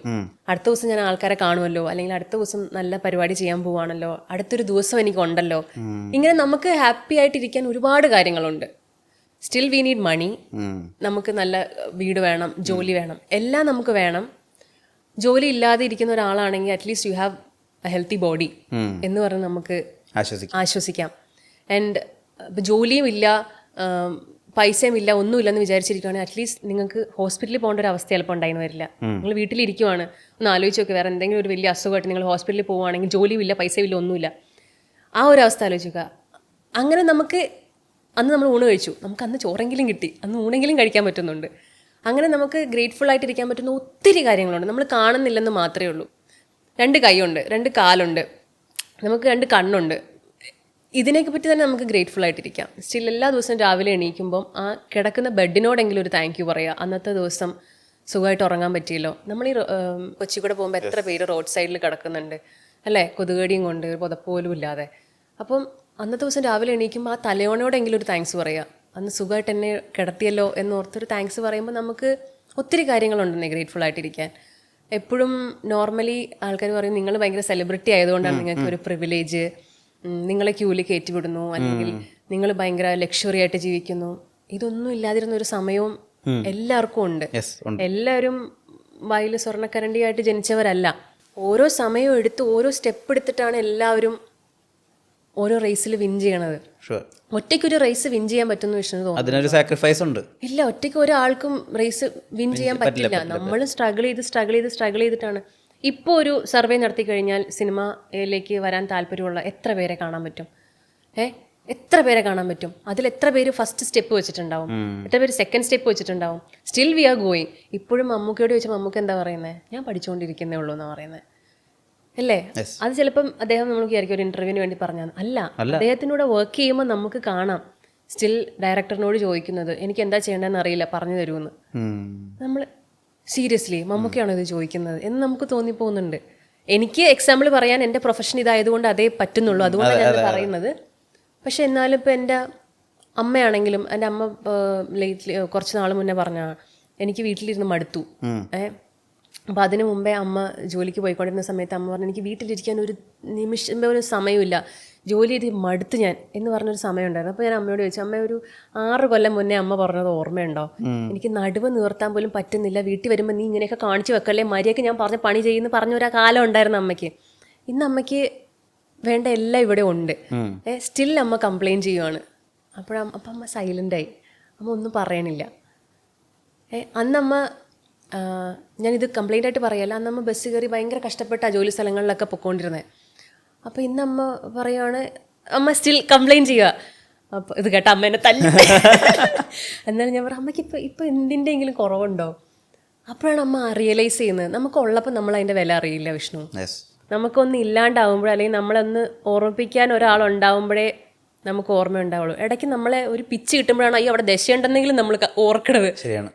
അടുത്ത ദിവസം ഞാൻ ആൾക്കാരെ കാണുമല്ലോ, അല്ലെങ്കിൽ അടുത്ത ദിവസം നല്ല പരിപാടി ചെയ്യാൻ പോവാണല്ലോ, അടുത്തൊരു ദിവസം എനിക്ക് ഉണ്ടല്ലോ. ഇങ്ങനെ നമുക്ക് ഹാപ്പി ആയിട്ടിരിക്കാൻ ഒരുപാട് കാര്യങ്ങളുണ്ട്. Still we need money. നമുക്ക് നല്ല വീട് വേണം, ജോലി വേണം, എല്ലാം നമുക്ക് വേണം. ജോലി ഇല്ലാതെ ഇരിക്കുന്ന ഒരാളാണെങ്കിൽ at least you have healthy body എന്ന് പറഞ്ഞ് നമുക്ക് ആശ്വസിക്കാം. ആൻഡ് ഇപ്പം ജോലിയും ഇല്ല, പൈസയും ഇല്ല, ഒന്നുമില്ലെന്ന് വിചാരിച്ചിരിക്കുകയാണെങ്കിൽ അറ്റ്ലീസ്റ്റ് നിങ്ങൾക്ക് ഹോസ്പിറ്റലിൽ പോകേണ്ട ഒരു അവസ്ഥ ചിലപ്പോൾ ഉണ്ടായിരുന്നു വരില്ല. നിങ്ങൾ വീട്ടിലിരിക്കുവാണ്, ഒന്ന് ആലോചിച്ച് നോക്കുക, വേറെ എന്തെങ്കിലും ഒരു വലിയ അസുഖമായിട്ട് നിങ്ങൾ ഹോസ്പിറ്റലിൽ പോവുകയാണെങ്കിൽ ജോലിയും ഇല്ല, പൈസയും ഇല്ല, ഒന്നുമില്ല, ആ ഒരു അവസ്ഥ ആലോചിക്കുക. അങ്ങനെ നമുക്ക് അന്ന് നമ്മൾ ഊണ് കഴിച്ചു, നമുക്ക് അന്ന് ചോറെങ്കിലും കിട്ടി, അന്ന് ഊണെങ്കിലും കഴിക്കാൻ പറ്റുന്നുണ്ട്. അങ്ങനെ നമുക്ക് ഗ്രേറ്റ്ഫുൾ ആയിട്ടിരിക്കാൻ പറ്റുന്ന ഒത്തിരി കാര്യങ്ങളുണ്ട്. നമ്മൾ കാണുന്നില്ലെന്ന് മാത്രമേ ഉള്ളൂ. 2 കൈയുണ്ട്, 2 കാലുണ്ട്, നമുക്ക് 2 കണ്ണുണ്ട്. ഇതിനെയൊക്കെ പറ്റി തന്നെ നമുക്ക് ഗ്രേറ്റ്ഫുൾ ആയിട്ടിരിക്കാം. സ്റ്റിൽ എല്ലാ ദിവസവും രാവിലെ എണീക്കുമ്പം ആ കിടക്കുന്ന ബെഡിനോടെങ്കിലും ഒരു താങ്ക് യു പറയുക. അന്നത്തെ ദിവസം സുഖമായിട്ട് ഉറങ്ങാൻ പറ്റിയല്ലോ. നമ്മൾ ഈ കൊച്ചി കൂടെ പോകുമ്പോൾ എത്ര പേര് റോഡ് സൈഡിൽ കിടക്കുന്നുണ്ട് അല്ലേ, കൊതുകടിയും കൊണ്ട്, ഒരു പുതപ്പ് പോലും ഇല്ലാതെ. അപ്പം അന്നത്തെ ദിവസം രാവിലെ എണീക്കുമ്പോൾ ആ തലയോണയോടെങ്കിലും ഒരു താങ്ക്സ് പറയുക. അന്ന് സുഖമായിട്ട് എന്നെ കിടത്തിയല്ലോ എന്നോർത്തൊരു താങ്ക്സ് പറയുമ്പോൾ നമുക്ക് ഒത്തിരി കാര്യങ്ങളുണ്ടെന്നേ ഗ്രേറ്റ്ഫുൾ ആയിട്ടിരിക്കാൻ. എപ്പോഴും നോർമലി ആൾക്കാർ പറയും നിങ്ങൾ ഭയങ്കര സെലിബ്രിറ്റി ആയതുകൊണ്ടാണ് നിങ്ങൾക്ക് ഒരു പ്രിവിലേജ്, നിങ്ങളെ ക്യൂവിൽ കയറ്റിവിടുന്നു, അല്ലെങ്കിൽ നിങ്ങൾ ഭയങ്കര ലക്ഷറി ആയിട്ട് ജീവിക്കുന്നു. ഇതൊന്നും ഇല്ലാതിരുന്ന ഒരു സമയവും എല്ലാവർക്കും ഉണ്ട്. എല്ലാവരും വായിൽ സ്വർണ്ണക്കരണ്ടിയായിട്ട് ജനിച്ചവരല്ല. ഓരോ സമയവും എടുത്ത് ഓരോ സ്റ്റെപ്പ് എടുത്തിട്ടാണ് എല്ലാവരും ഓരോ റേസിൽ വിൻ ചെയ്യണത്. ഒറ്റയ്ക്കൊരു റേസ് വിൻ ചെയ്യാൻ പറ്റുന്ന വിഷ്ണു തോന്നുന്നു അതിനൊരു സാക്രിഫൈസ് ഉണ്ട്. ഇല്ല, ഒറ്റയ്ക്ക് ഒരാൾക്കും റേസ് വിൻ ചെയ്യാൻ പറ്റില്ല. നമ്മൾ സ്ട്രഗിൾ ചെയ്തിട്ടാണ്. ഇപ്പോൾ ഒരു സർവേ നടത്തി കഴിഞ്ഞാൽ സിനിമയിലേക്ക് വരാൻ താല്പര്യമുള്ള എത്ര പേരെ കാണാൻ പറ്റും? എത്ര പേരെ കാണാൻ പറ്റും? അതിൽ എത്ര പേര് ഫസ്റ്റ് സ്റ്റെപ്പ് വെച്ചിട്ടുണ്ടാവും, എത്ര പേര് സെക്കൻഡ് സ്റ്റെപ്പ് വെച്ചിട്ടുണ്ടാവും? Still we are going. ഇപ്പോഴും മമ്മൂക്കയോട് ചോദിച്ചാൽ മമ്മൂക്ക എന്താ പറയുന്നത്? ഞാൻ പഠിച്ചുകൊണ്ടിരിക്കുന്നേ ഉള്ളൂ എന്നാണ് പറയുന്നത്, അല്ലേ? അത് ചിലപ്പം അദ്ദേഹം നമുക്ക് വിചാരിക്കും ഒരു ഇന്റർവ്യൂവിന് വേണ്ടി പറഞ്ഞാൽ അല്ല. അദ്ദേഹത്തിനൂടെ വർക്ക് ചെയ്യുമ്പോൾ നമുക്ക് കാണാം സ്റ്റിൽ ഡയറക്ടറിനോട് ചോദിക്കുന്നത് എനിക്ക് എന്താ ചെയ്യേണ്ടതെന്ന് അറിയില്ല, പറഞ്ഞു തരുമെന്ന്. നമ്മൾ സീരിയസ്ലി മമ്മൂക്കയാണോ ഇത് ചോദിക്കുന്നത് എന്ന് നമുക്ക് തോന്നിപ്പോകുന്നുണ്ട്. എനിക്ക് എക്സാമ്പിൾ പറയാൻ എൻ്റെ പ്രൊഫഷൻ ഇതായതുകൊണ്ട് അതേ പറ്റുന്നുള്ളൂ, അതുകൊണ്ടാണ് ഞാൻ പറയുന്നത്. പക്ഷെ എന്നാലും ഇപ്പം എൻ്റെ അമ്മയാണെങ്കിലും, എൻ്റെ അമ്മ കുറച്ച് നാൾ മുന്നേ പറഞ്ഞ എനിക്ക് വീട്ടിലിരുന്ന് മടുത്തു. അപ്പം അതിന് മുമ്പേ അമ്മ ജോലിക്ക് പോയിക്കൊണ്ടിരുന്ന സമയത്ത് അമ്മ പറഞ്ഞു എനിക്ക് വീട്ടിലിരിക്കാൻ ഒരു നിമിഷം ഒരു സമയമില്ല, ജോലി ചെയ്ത് മടുത്ത് ഞാൻ എന്ന് പറഞ്ഞൊരു സമയം ഉണ്ടായിരുന്നു. അപ്പോൾ ഞാൻ അമ്മയോട് ചോദിച്ചു, അമ്മ ഒരു 6 കൊല്ലം മുന്നേ അമ്മ പറഞ്ഞത് ഓർമ്മയുണ്ടോ? എനിക്ക് നടുവ് നിവർത്താൻ പോലും പറ്റുന്നില്ല, വീട്ടിൽ വരുമ്പോൾ നീ ഇങ്ങനെയൊക്കെ കാണിച്ചു വെക്കല്ലേ, മര്യാദയ്ക്ക് ഞാൻ പറഞ്ഞ പണി ചെയ്യുന്ന പറഞ്ഞൊരു കാലം ഉണ്ടായിരുന്നു അമ്മയ്ക്ക്. ഇന്ന് അമ്മയ്ക്ക് വേണ്ട എല്ലാം ഇവിടെ ഉണ്ട്. സ്റ്റിൽ അമ്മ കംപ്ലയിൻറ്റ് ചെയ്യുവാണ്. അപ്പം അമ്മ സൈലൻ്റായി, അമ്മ ഒന്നും പറയണില്ല. അന്നമ്മ ഞാനിത് കംപ്ലയിൻ്റ് ആയിട്ട് പറയല്ല, അന്നമ്മ ബസ് കയറി ഭയങ്കര കഷ്ടപ്പെട്ട ജോലി സ്ഥലങ്ങളിലൊക്കെ പൊയ്ക്കൊണ്ടിരുന്നത്. അപ്പോൾ ഇന്ന് അമ്മ പറയുകയാണ്, അമ്മ സ്റ്റിൽ കംപ്ലയിൻറ്റ് ചെയ്യുക. അപ്പോൾ ഇത് കേട്ട അമ്മ എന്നെ തല്ലി. എന്നാലും ഞാൻ പറയാം അമ്മയ്ക്ക് ഇപ്പം എന്തിൻ്റെയെങ്കിലും കുറവുണ്ടോ? അപ്പോഴാണ് അമ്മ റിയലൈസ് ചെയ്യുന്നത് നമുക്കുള്ളപ്പോൾ നമ്മൾ അതിൻ്റെ വില അറിയില്ല വിഷ്ണു. നമുക്കൊന്ന് ഇല്ലാണ്ടാവുമ്പോഴേ, അല്ലെങ്കിൽ നമ്മളൊന്ന് ഓർമ്മിപ്പിക്കാൻ ഒരാളുണ്ടാവുമ്പോഴേ നമുക്ക് ഓർമ്മ ഉണ്ടാവുള്ളൂ. ഇടയ്ക്ക് നമ്മളെ ഒരു പിച്ച് കിട്ടുമ്പോഴാണ് അയ്യോ അവിടെ ദശയുണ്ടെന്നെങ്കിലും നമ്മൾ ഓർക്കണത്,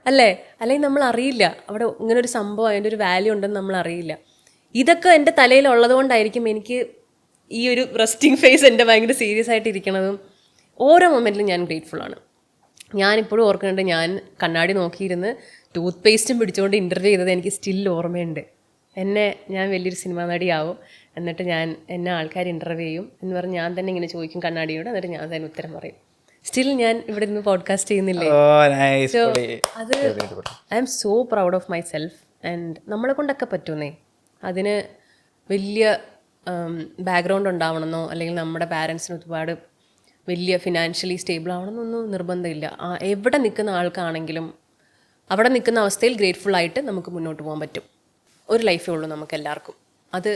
അല്ലേ? അല്ലെങ്കിൽ നമ്മൾ അറിയില്ല അവിടെ ഇങ്ങനെ ഒരു സംഭവം, അതിൻ്റെ ഒരു വാല്യൂ ഉണ്ടെന്ന് നമ്മൾ അറിയില്ല. ഇതൊക്കെ എൻ്റെ തലയിൽ ഉള്ളത് കൊണ്ടായിരിക്കും എനിക്ക് ഈ ഒരു റെസ്റ്റിംഗ് ഫേസ് എൻ്റെ ഭയങ്കര സീരിയസ് ആയിട്ട് ഇരിക്കണതും. ഓരോ മൊമെൻറ്റിലും ഞാൻ ഗ്രേറ്റ്ഫുള്ളാണ്. ഞാനിപ്പോഴും ഓർക്കുന്നുണ്ട്, ഞാൻ കണ്ണാടി നോക്കിയിരുന്ന് ടൂത്ത് പേസ്റ്റും പിടിച്ചുകൊണ്ട് ഇൻ്റർവ്യൂ ചെയ്തത് എനിക്ക് സ്റ്റിൽ ഓർമ്മയുണ്ട്. ഞാൻ വലിയൊരു സിനിമാ നടിയാവും, എന്നിട്ട് എന്നെ ആൾക്കാർ ഇൻ്റർവ്യൂ ചെയ്യും എന്ന് പറഞ്ഞ് ഞാൻ തന്നെ ഇങ്ങനെ ചോദിക്കും കണ്ണാടിയോട്, എന്നിട്ട് ഞാൻ തന്നെ ഉത്തരം പറയും. സ്റ്റിൽ ഞാൻ ഇവിടെ നിന്ന് പോഡ്കാസ്റ്റ് ചെയ്യുന്നില്ലേ. സോ അത് I am so proud of my സെൽഫ്. ആൻഡ് നമ്മളെ കൊണ്ടൊക്കെ പറ്റുന്നേ. അതിന് വലിയ ബാക്ക്ഗ്രൗണ്ട് ഉണ്ടാവണമെന്നോ അല്ലെങ്കിൽ നമ്മുടെ പാരൻസിന് ഒരുപാട് വലിയ ഫിനാൻഷ്യലി സ്റ്റേബിൾ ആവണമെന്നൊന്നും നിർബന്ധമില്ല. എവിടെ നിൽക്കുന്ന ആൾക്കാണെങ്കിലും അവിടെ നിൽക്കുന്ന അവസ്ഥയിൽ ഗ്രേറ്റ്ഫുൾ ആയിട്ട് നമുക്ക് മുന്നോട്ട് പോകാൻ പറ്റും. ഒരു ലൈഫേ ഉള്ളൂ നമുക്ക് എല്ലാവർക്കും. അത്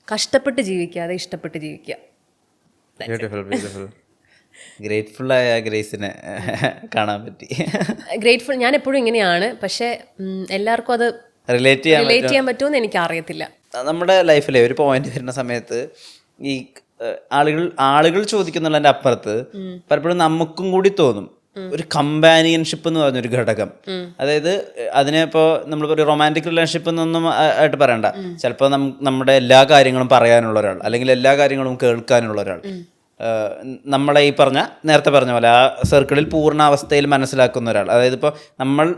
കഷ്ടപ്പെട്ട് ജീവിക്കാതെ ഇഷ്ടപ്പെട്ട് ജീവിക്കുക. ഗ്രേറ്റ്ഫുൾ ആയ ഗ്രേസിനെ കാണാൻ പറ്റി. ഗ്രേറ്റ്ഫുൾ ഞാൻ എപ്പോഴും ഇങ്ങനെയാണ്, പക്ഷെ എല്ലാവർക്കും അത് റിലേറ്റ് ചെയ്യാൻ പറ്റുമെന്ന് എനിക്ക് അറിയത്തില്ല. നമ്മുടെ ലൈഫിലെ ഒരു പോയിന്റ് വരുന്ന സമയത്ത് ഈ ആളുകൾ ചോദിക്കുന്നുള്ളതിന്റെ അപ്പുറത്ത് പലപ്പോഴും നമുക്കും കൂടി തോന്നും ഒരു കമ്പാനിയൻഷിപ്പ് എന്ന് പറഞ്ഞൊരു ഘടകം. അതായത് അതിനെ ഇപ്പോൾ നമ്മളിപ്പോൾ റൊമാൻറ്റിക് റിലേഷൻഷിപ്പ് എന്നൊന്നും ആയിട്ട് പറയണ്ട. ചിലപ്പോൾ നമ്മുടെ എല്ലാ കാര്യങ്ങളും പറയാനുള്ള ഒരാൾ, അല്ലെങ്കിൽ എല്ലാ കാര്യങ്ങളും കേൾക്കാനുള്ള ഒരാൾ, നമ്മളെ ഈ നേരത്തെ പറഞ്ഞ പോലെ ആ സർക്കിളിൽ പൂർണ്ണാവസ്ഥയിൽ മനസ്സിലാക്കുന്ന ഒരാൾ. അതായത് ഇപ്പോൾ നമ്മൾ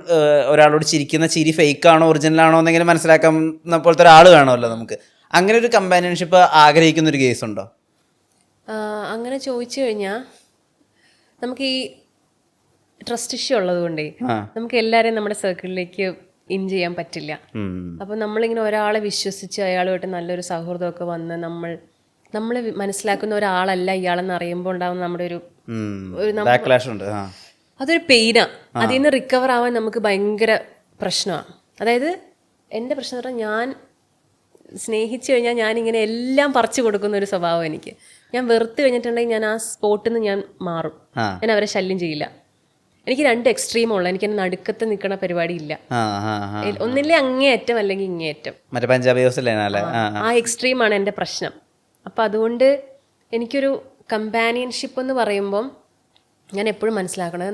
ഒരാളോട് ചിരിക്കുന്ന ചിരി ഫേക്കാണോ ഒറിജിനലാണോ എന്നെങ്കിലും മനസ്സിലാക്കുന്ന പോലത്തെ ഒരാൾ കാണുമല്ലോ നമുക്ക്. അങ്ങനെ ഒരു കമ്പാനിയൻഷിപ്പ് ആഗ്രഹിക്കുന്ന ഒരു കേസ് ഉണ്ടോ? അങ്ങനെ ചോദിച്ചു കഴിഞ്ഞാൽ നമുക്ക് ഈ ട്രസ്റ്റ് ഇഷ്യൂ ഉള്ളത് കൊണ്ടേ നമുക്ക് എല്ലാവരെയും നമ്മുടെ സർക്കിളിലേക്ക് ഇൻ ചെയ്യാൻ പറ്റില്ല. അപ്പം നമ്മളിങ്ങനെ ഒരാളെ വിശ്വസിച്ച് അയാളുമായിട്ട് നല്ലൊരു സൗഹൃദമൊക്കെ വന്ന് നമ്മൾ മനസ്സിലാക്കുന്ന ഒരാളല്ല ഇയാളെന്ന് അറിയുമ്പോൾ ഉണ്ടാകുന്ന നമ്മുടെ ഒരു ബാക്ക്ലാഷ് ഉണ്ട്. അതൊരു പെയിനാ. അതിൽ നിന്ന് റിക്കവർ ആവാൻ നമുക്ക് ഭയങ്കര പ്രശ്നമാണ്. അതായത് എൻ്റെ പ്രശ്നം എന്ന് പറഞ്ഞാൽ ഞാൻ സ്നേഹിച്ചു കഴിഞ്ഞാൽ ഞാനിങ്ങനെ എല്ലാം പറിച്ചു കൊടുക്കുന്ന ഒരു സ്വഭാവം എനിക്ക്. ഞാൻ വെറുത്ത് കഴിഞ്ഞിട്ടുണ്ടെങ്കിൽ ഞാൻ ആ സ്പോട്ടിൽ നിന്ന് ഞാൻ മാറും. ഞാൻ അവരെ ശല്യം ചെയ്യില്ല. എനിക്ക് 2 എക്സ്ട്രീമുള്ള, എനിക്ക് നടുക്കത്ത് നിൽക്കുന്ന പരിപാടി ഇല്ല. ഒന്നില്ലേ അങ്ങേയറ്റം അല്ലെങ്കിൽ ഇങ്ങേയറ്റം. ആ എക്സ്ട്രീമാണ് എൻ്റെ പ്രശ്നം. അപ്പം അതുകൊണ്ട് എനിക്കൊരു കമ്പാനിയൻഷിപ്പ് എന്ന് പറയുമ്പം ഞാൻ എപ്പോഴും മനസ്സിലാക്കണത്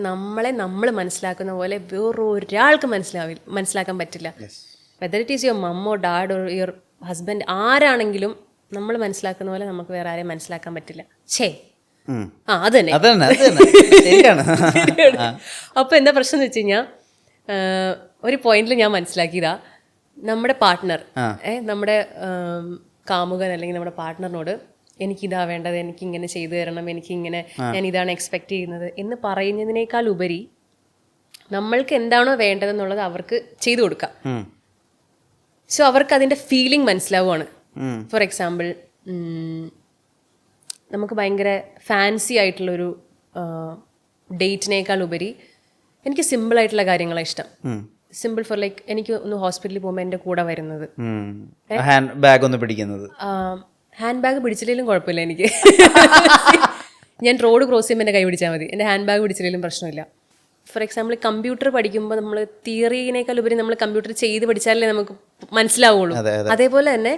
നമ്മൾ മനസ്സിലാക്കുന്ന പോലെ വേറൊരാൾക്ക് മനസ്സിലാക്കാൻ പറ്റില്ല. Whether it is your mom or dad or your husband, ആരാണെങ്കിലും നമ്മൾ മനസ്സിലാക്കുന്ന പോലെ നമുക്ക് വേറെ ആരെയും മനസ്സിലാക്കാൻ പറ്റില്ല. അത് തന്നെ. അപ്പൊ എന്താ പ്രശ്നം എന്ന് വെച്ച് കഴിഞ്ഞാൽ ഒരു പോയിന്റിൽ ഞാൻ മനസ്സിലാക്കിയതാ, നമ്മുടെ പാർട്ട്ണർ നമ്മുടെ കാമുകൻ അല്ലെങ്കിൽ നമ്മുടെ പാർട്ട്ണറിനോട് എനിക്കിതാ വേണ്ടത്, എനിക്കിങ്ങനെ ചെയ്തു തരണം, എനിക്കിങ്ങനെ ഞാൻ ഇതാണ് എക്സ്പെക്ട് ചെയ്യുന്നത് എന്ന് പറയുന്നതിനേക്കാൾ ഉപരി നമ്മൾക്ക് എന്താണോ വേണ്ടതെന്നുള്ളത് അവർക്ക് ചെയ്തു കൊടുക്കാം. സോ അവർക്ക് അതിൻ്റെ ഫീലിംഗ് മനസ്സിലാവുകയാണ്. ഫോർ എക്സാമ്പിൾ, നമുക്ക് ഭയങ്കര ഫാൻസി ആയിട്ടുള്ളൊരു ഡേറ്റിനേക്കാൾ ഉപരി എനിക്ക് സിമ്പിളായിട്ടുള്ള കാര്യങ്ങളാണ് ഇഷ്ടം. സിമ്പിൾ ഫോർ ലൈക്ക് എനിക്ക് ഒന്ന് ഹോസ്പിറ്റലിൽ പോകുമ്പോൾ എൻ്റെ കൂടെ വരുന്നത്, ഹാൻഡ് ബാഗ് ഒന്ന് പിടിക്കുന്നത്. ഹാൻഡ് ബാഗ് പിടിച്ചില്ലെങ്കിലും കുഴപ്പമില്ല എനിക്ക്. ഞാൻ റോഡ് ക്രോസ് ചെയ്യുമ്പോൾ എൻ്റെ കൈ പിടിച്ചാൽ മതി, എൻ്റെ ഹാൻഡ് ബാഗ് പിടിച്ചില്ലെങ്കിലും പ്രശ്നമില്ല. ഫോർ എക്സാമ്പിൾ കമ്പ്യൂട്ടർ പഠിക്കുമ്പോൾ നമ്മൾ തിയറിനേക്കാൾ ഉപരി നമ്മൾ കമ്പ്യൂട്ടർ ചെയ്ത് പഠിച്ചാലേ നമുക്ക് മനസ്സിലാവുള്ളൂ. അതേപോലെ തന്നെ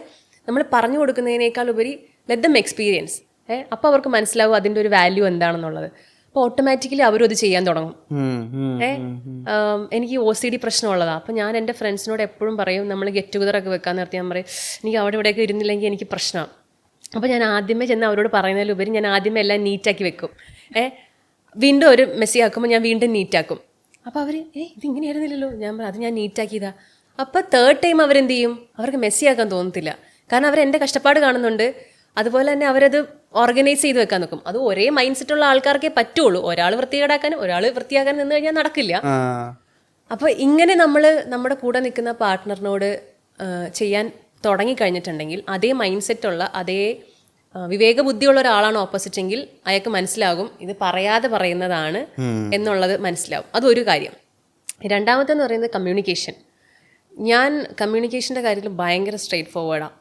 നമ്മൾ പറഞ്ഞു കൊടുക്കുന്നതിനേക്കാൾ ഉപരി ലെറ്റ് ദം എക്സ്പീരിയൻസ്. അപ്പോൾ അവർക്ക് മനസ്സിലാവും അതിൻ്റെ ഒരു വാല്യൂ എന്താണെന്നുള്ളത്. അപ്പോൾ ഓട്ടോമാറ്റിക്കലി അവരും അത് ചെയ്യാൻ തുടങ്ങും. എനിക്ക് OCD പ്രശ്നമുള്ളതാണ്. അപ്പോൾ ഞാൻ എൻ്റെ ഫ്രണ്ട്സിനോട് എപ്പോഴും പറയും, നമ്മൾ ഗെറ്റ് ടുഗദറൊക്കെ വെക്കാൻ നിർത്തി ഞാൻ പറയും എനിക്ക് അവിടെ ഇവിടെയൊക്കെ ഇരുന്നില്ലെങ്കിൽ എനിക്ക് പ്രശ്നമാണ്. അപ്പോൾ ഞാൻ ആദ്യമേ ചെന്ന് അവരോട് പറയുന്നതിലുപരി ഞാൻ ആദ്യമേ എല്ലാം നീറ്റാക്കി വെക്കും. വീണ്ടും ഒരു മെസ്സി ആക്കുമ്പോൾ ഞാൻ വീണ്ടും നീറ്റാക്കും. അപ്പോൾ അവർ ഇതിങ്ങനെയായിരുന്നില്ലല്ലോ, ഞാൻ പറയും അത് ഞാൻ നീറ്റാക്കിയതാ. അപ്പോൾ 3rd ടൈം അവരെന്ത് ചെയ്യും, അവർക്ക് മെസ്സി ആക്കാൻ തോന്നത്തില്ല. കാരണം അവരെൻ്റെ കഷ്ടപ്പാട് കാണുന്നുണ്ട്. അതുപോലെ തന്നെ അവരത് ഓർഗനൈസ് ചെയ്ത് വെക്കാൻ നോക്കും. അത് ഒരേ മൈൻഡ് സെറ്റുള്ള ആൾക്കാർക്കേ പറ്റുള്ളൂ. ഒരാൾ വൃത്തികേടാക്കാനും ഒരാൾ വൃത്തിയാക്കാൻ നിന്ന് കഴിഞ്ഞാൽ നടക്കില്ല. അപ്പോൾ ഇങ്ങനെ നമ്മൾ നമ്മുടെ കൂടെ നിൽക്കുന്ന പാർട്ട്ണറിനോട് ചെയ്യാൻ തുടങ്ങിക്കഴിഞ്ഞിട്ടുണ്ടെങ്കിൽ അതേ മൈൻഡ് സെറ്റുള്ള അതേ വിവേകബുദ്ധിയുള്ള ഒരാളാണ് ഓപ്പോസിറ്റ് എങ്കിൽ അയാൾക്ക് മനസ്സിലാകും ഇത് പറയാതെ പറയുന്നതാണ് എന്നുള്ളത് മനസ്സിലാവും. അതൊരു കാര്യം. രണ്ടാമത്തെന്ന് പറയുന്നത് കമ്മ്യൂണിക്കേഷൻ. ഞാൻ കമ്മ്യൂണിക്കേഷൻ്റെ കാര്യത്തിൽ ഭയങ്കര സ്ട്രെയിറ്റ് ഫോർവേഡാണ്.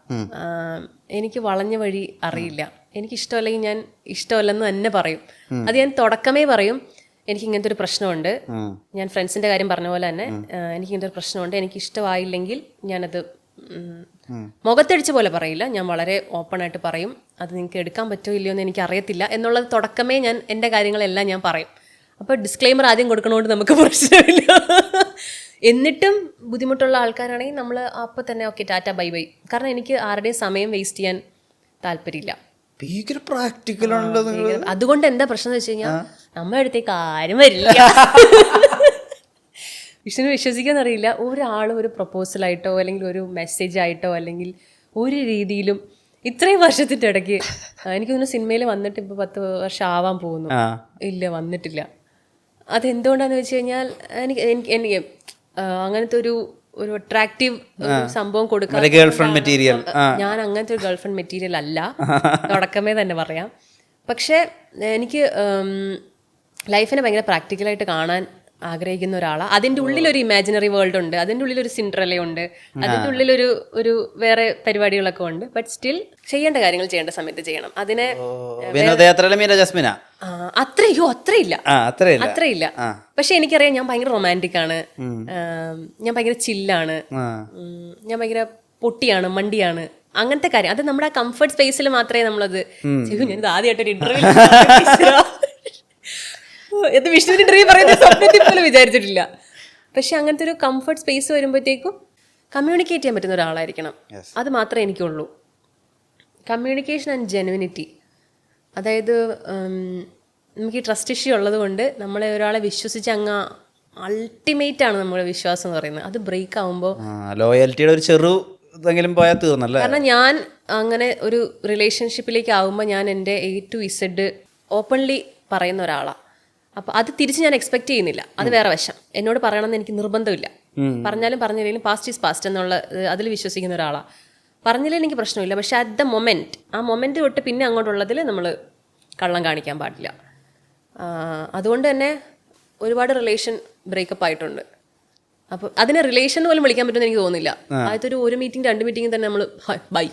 എനിക്ക് വളഞ്ഞ വഴി അറിയില്ല. എനിക്കിഷ്ടമല്ലെങ്കിൽ ഞാൻ ഇഷ്ടമല്ലെന്ന് തന്നെ പറയും. അത് ഞാൻ തുടക്കമേ പറയും, എനിക്ക് ഇങ്ങനത്തെ ഒരു പ്രശ്നമുണ്ട്. ഞാൻ ഫ്രണ്ട്സിൻ്റെ കാര്യം പറഞ്ഞ പോലെ തന്നെ എനിക്ക് ഇങ്ങനത്തെ ഒരു പ്രശ്നമുണ്ട്, എനിക്ക് ഇഷ്ടമായില്ലെങ്കിൽ ഞാനത് മുഖത്തടിച്ച പോലെ പറയില്ല, ഞാൻ വളരെ ഓപ്പണായിട്ട് പറയും. അത് നിങ്ങൾക്ക് എടുക്കാൻ പറ്റുമോ ഇല്ലയോ എന്ന് എനിക്ക് അറിയത്തില്ല എന്നുള്ളത് തുടക്കമേ ഞാൻ എൻ്റെ കാര്യങ്ങളെല്ലാം ഞാൻ പറയും. അപ്പോൾ ഡിസ്ക്ലെയിമർ ആദ്യം കൊടുക്കണോണ്ട് നമുക്ക് പ്രശ്നമില്ല. എന്നിട്ടും ബുദ്ധിമുട്ടുള്ള ആൾക്കാരാണെങ്കിൽ നമ്മൾ അപ്പോൾ തന്നെ ഓക്കെ ടാറ്റ ബൈ ബൈ. കാരണം എനിക്ക് ആരുടെയും സമയം വേസ്റ്റ് ചെയ്യാൻ താല്പര്യമില്ല. അതുകൊണ്ട് എന്താ പ്രശ്നം എന്ന് വെച്ച് കഴിഞ്ഞാൽ നമ്മുടെ അടുത്തേക്ക് ആരും വരില്ല. വിഷ്ണു വിശ്വസിക്കാന്നറിയില്ല, ഒരാളും ഒരു പ്രപ്പോസലായിട്ടോ അല്ലെങ്കിൽ ഒരു മെസ്സേജ് ആയിട്ടോ അല്ലെങ്കിൽ ഒരു രീതിയിലും ഇത്രയും വർഷത്തിൻ്റെ ഇടയ്ക്ക് എനിക്ക് തോന്നുന്നു സിനിമയിൽ വന്നിട്ട് ഇപ്പോൾ 10 വർഷം ആവാൻ പോകുന്നു, ഇല്ല വന്നിട്ടില്ല. അതെന്തുകൊണ്ടാന്ന് വെച്ച് കഴിഞ്ഞാൽ എനിക്ക് അങ്ങനത്തെ ഒരു അട്രാക്റ്റീവ് സംഭവം കൊടുക്കാൻ ഞാൻ അങ്ങനത്തെ ഒരു ഗേൾഫ്രണ്ട് മെറ്റീരിയൽ അല്ല, തുടക്കമേ തന്നെ പറയാം. പക്ഷെ എനിക്ക് ലൈഫിനെ ഭയങ്കര പ്രാക്ടിക്കലായിട്ട് കാണാൻ ആഗ്രഹിക്കുന്ന ഒരാളാണ്. അതിൻ്റെ ഉള്ളിലൊരു ഇമാജിനറി വേൾഡ് ഉണ്ട്, അതിൻ്റെ ഉള്ളിലൊരു സിൻഡ്രലയുണ്ട്, അതിൻ്റെ ഉള്ളിലൊരു വേറെ പരിപാടികളൊക്കെ ഉണ്ട്. ബട്ട് സ്റ്റിൽ ചെയ്യേണ്ട കാര്യങ്ങൾ ചെയ്യേണ്ട സമയത്ത് ചെയ്യണം. അതിനെ അത്രയില്ല. പക്ഷെ എനിക്കറിയാം ഞാൻ ഭയങ്കര റൊമാൻറ്റിക് ആണ്, ഞാൻ ഭയങ്കര ചില്ലാണ്, ഞാൻ ഭയങ്കര പൊട്ടിയാണ്, മണ്ടിയാണ്, അങ്ങനത്തെ കാര്യം. അത് നമ്മുടെ ആ കംഫർട്ട് സ്പേസിൽ മാത്രമേ നമ്മളത് ചെയ്യൂ. ഞാനിത് ആദ്യമായിട്ടൊരു ഇന്റർവ്യൂ ഇത് വിഷ്ണുവിന്റെ ഇന്റർവ്യൂ പറയുന്ന സ്വപ്നത്തിൽ പോലും വിചാരിച്ചിട്ടില്ല. പക്ഷെ അങ്ങനത്തെ ഒരു കംഫർട്ട് സ്പേസ് വരുമ്പോഴത്തേക്കും കമ്മ്യൂണിക്കേറ്റ് ചെയ്യാൻ പറ്റുന്ന ഒരാളായിരിക്കണം. അത് മാത്രമേ എനിക്കുള്ളൂ. Communication and genuinity. അതായത് നമുക്ക് ഈ ട്രസ്റ്റ് ഇഷ്യൂ ഉള്ളത് കൊണ്ട് നമ്മളെ ഒരാളെ വിശ്വസിച്ച് അങ്ങ് അൾട്ടിമേറ്റ് ആണ് നമ്മുടെ വിശ്വാസം എന്ന് പറയുന്നത്. അത് ബ്രേക്ക് ആവുമ്പോൾ ലോയൽറ്റിയുടെ ഒരു ചെറു പോയാൽ തീർന്നല്ലേ. കാരണം ഞാൻ അങ്ങനെ ഒരു റിലേഷൻഷിപ്പിലേക്ക് ആവുമ്പോൾ ഞാൻ എൻ്റെ A to Z ഓപ്പൺലി പറയുന്ന ഒരാളാണ്. അപ്പോൾ അത് തിരിച്ച് ഞാൻ എക്സ്പെക്റ്റ് ചെയ്യുന്നില്ല. അത് വേറെ വശം. എന്നോട് പറയണമെന്ന് എനിക്ക് നിർബന്ധമില്ല. പറഞ്ഞാലും പറഞ്ഞില്ലെങ്കിലും പാസ്റ്റ് ഈസ് പാസ്റ്റ് എന്നുള്ള അതിൽ വിശ്വസിക്കുന്ന ഒരാളാണ്. പറഞ്ഞില്ലെങ്കിൽ എനിക്ക് പ്രശ്നമില്ല, പക്ഷെ അറ്റ് ദ മൊമെൻറ്റ്, ആ മൊമെൻറ്റ് തൊട്ട് പിന്നെ അങ്ങോട്ടുള്ളതിൽ നമ്മൾ കള്ളം കാണിക്കാൻ പാടില്ല. അതുകൊണ്ട് തന്നെ ഒരുപാട് റിലേഷൻ ബ്രേക്കപ്പ് ആയിട്ടുണ്ട്. അപ്പോൾ അതിനെ റിലേഷൻ പോലും വിളിക്കാൻ പറ്റുമെന്ന് എനിക്ക് തോന്നുന്നില്ല. ആദ്യത്തെ ഒരു മീറ്റിംഗ് 2 മീറ്റിംഗ് തന്നെ നമ്മൾ ബൈ,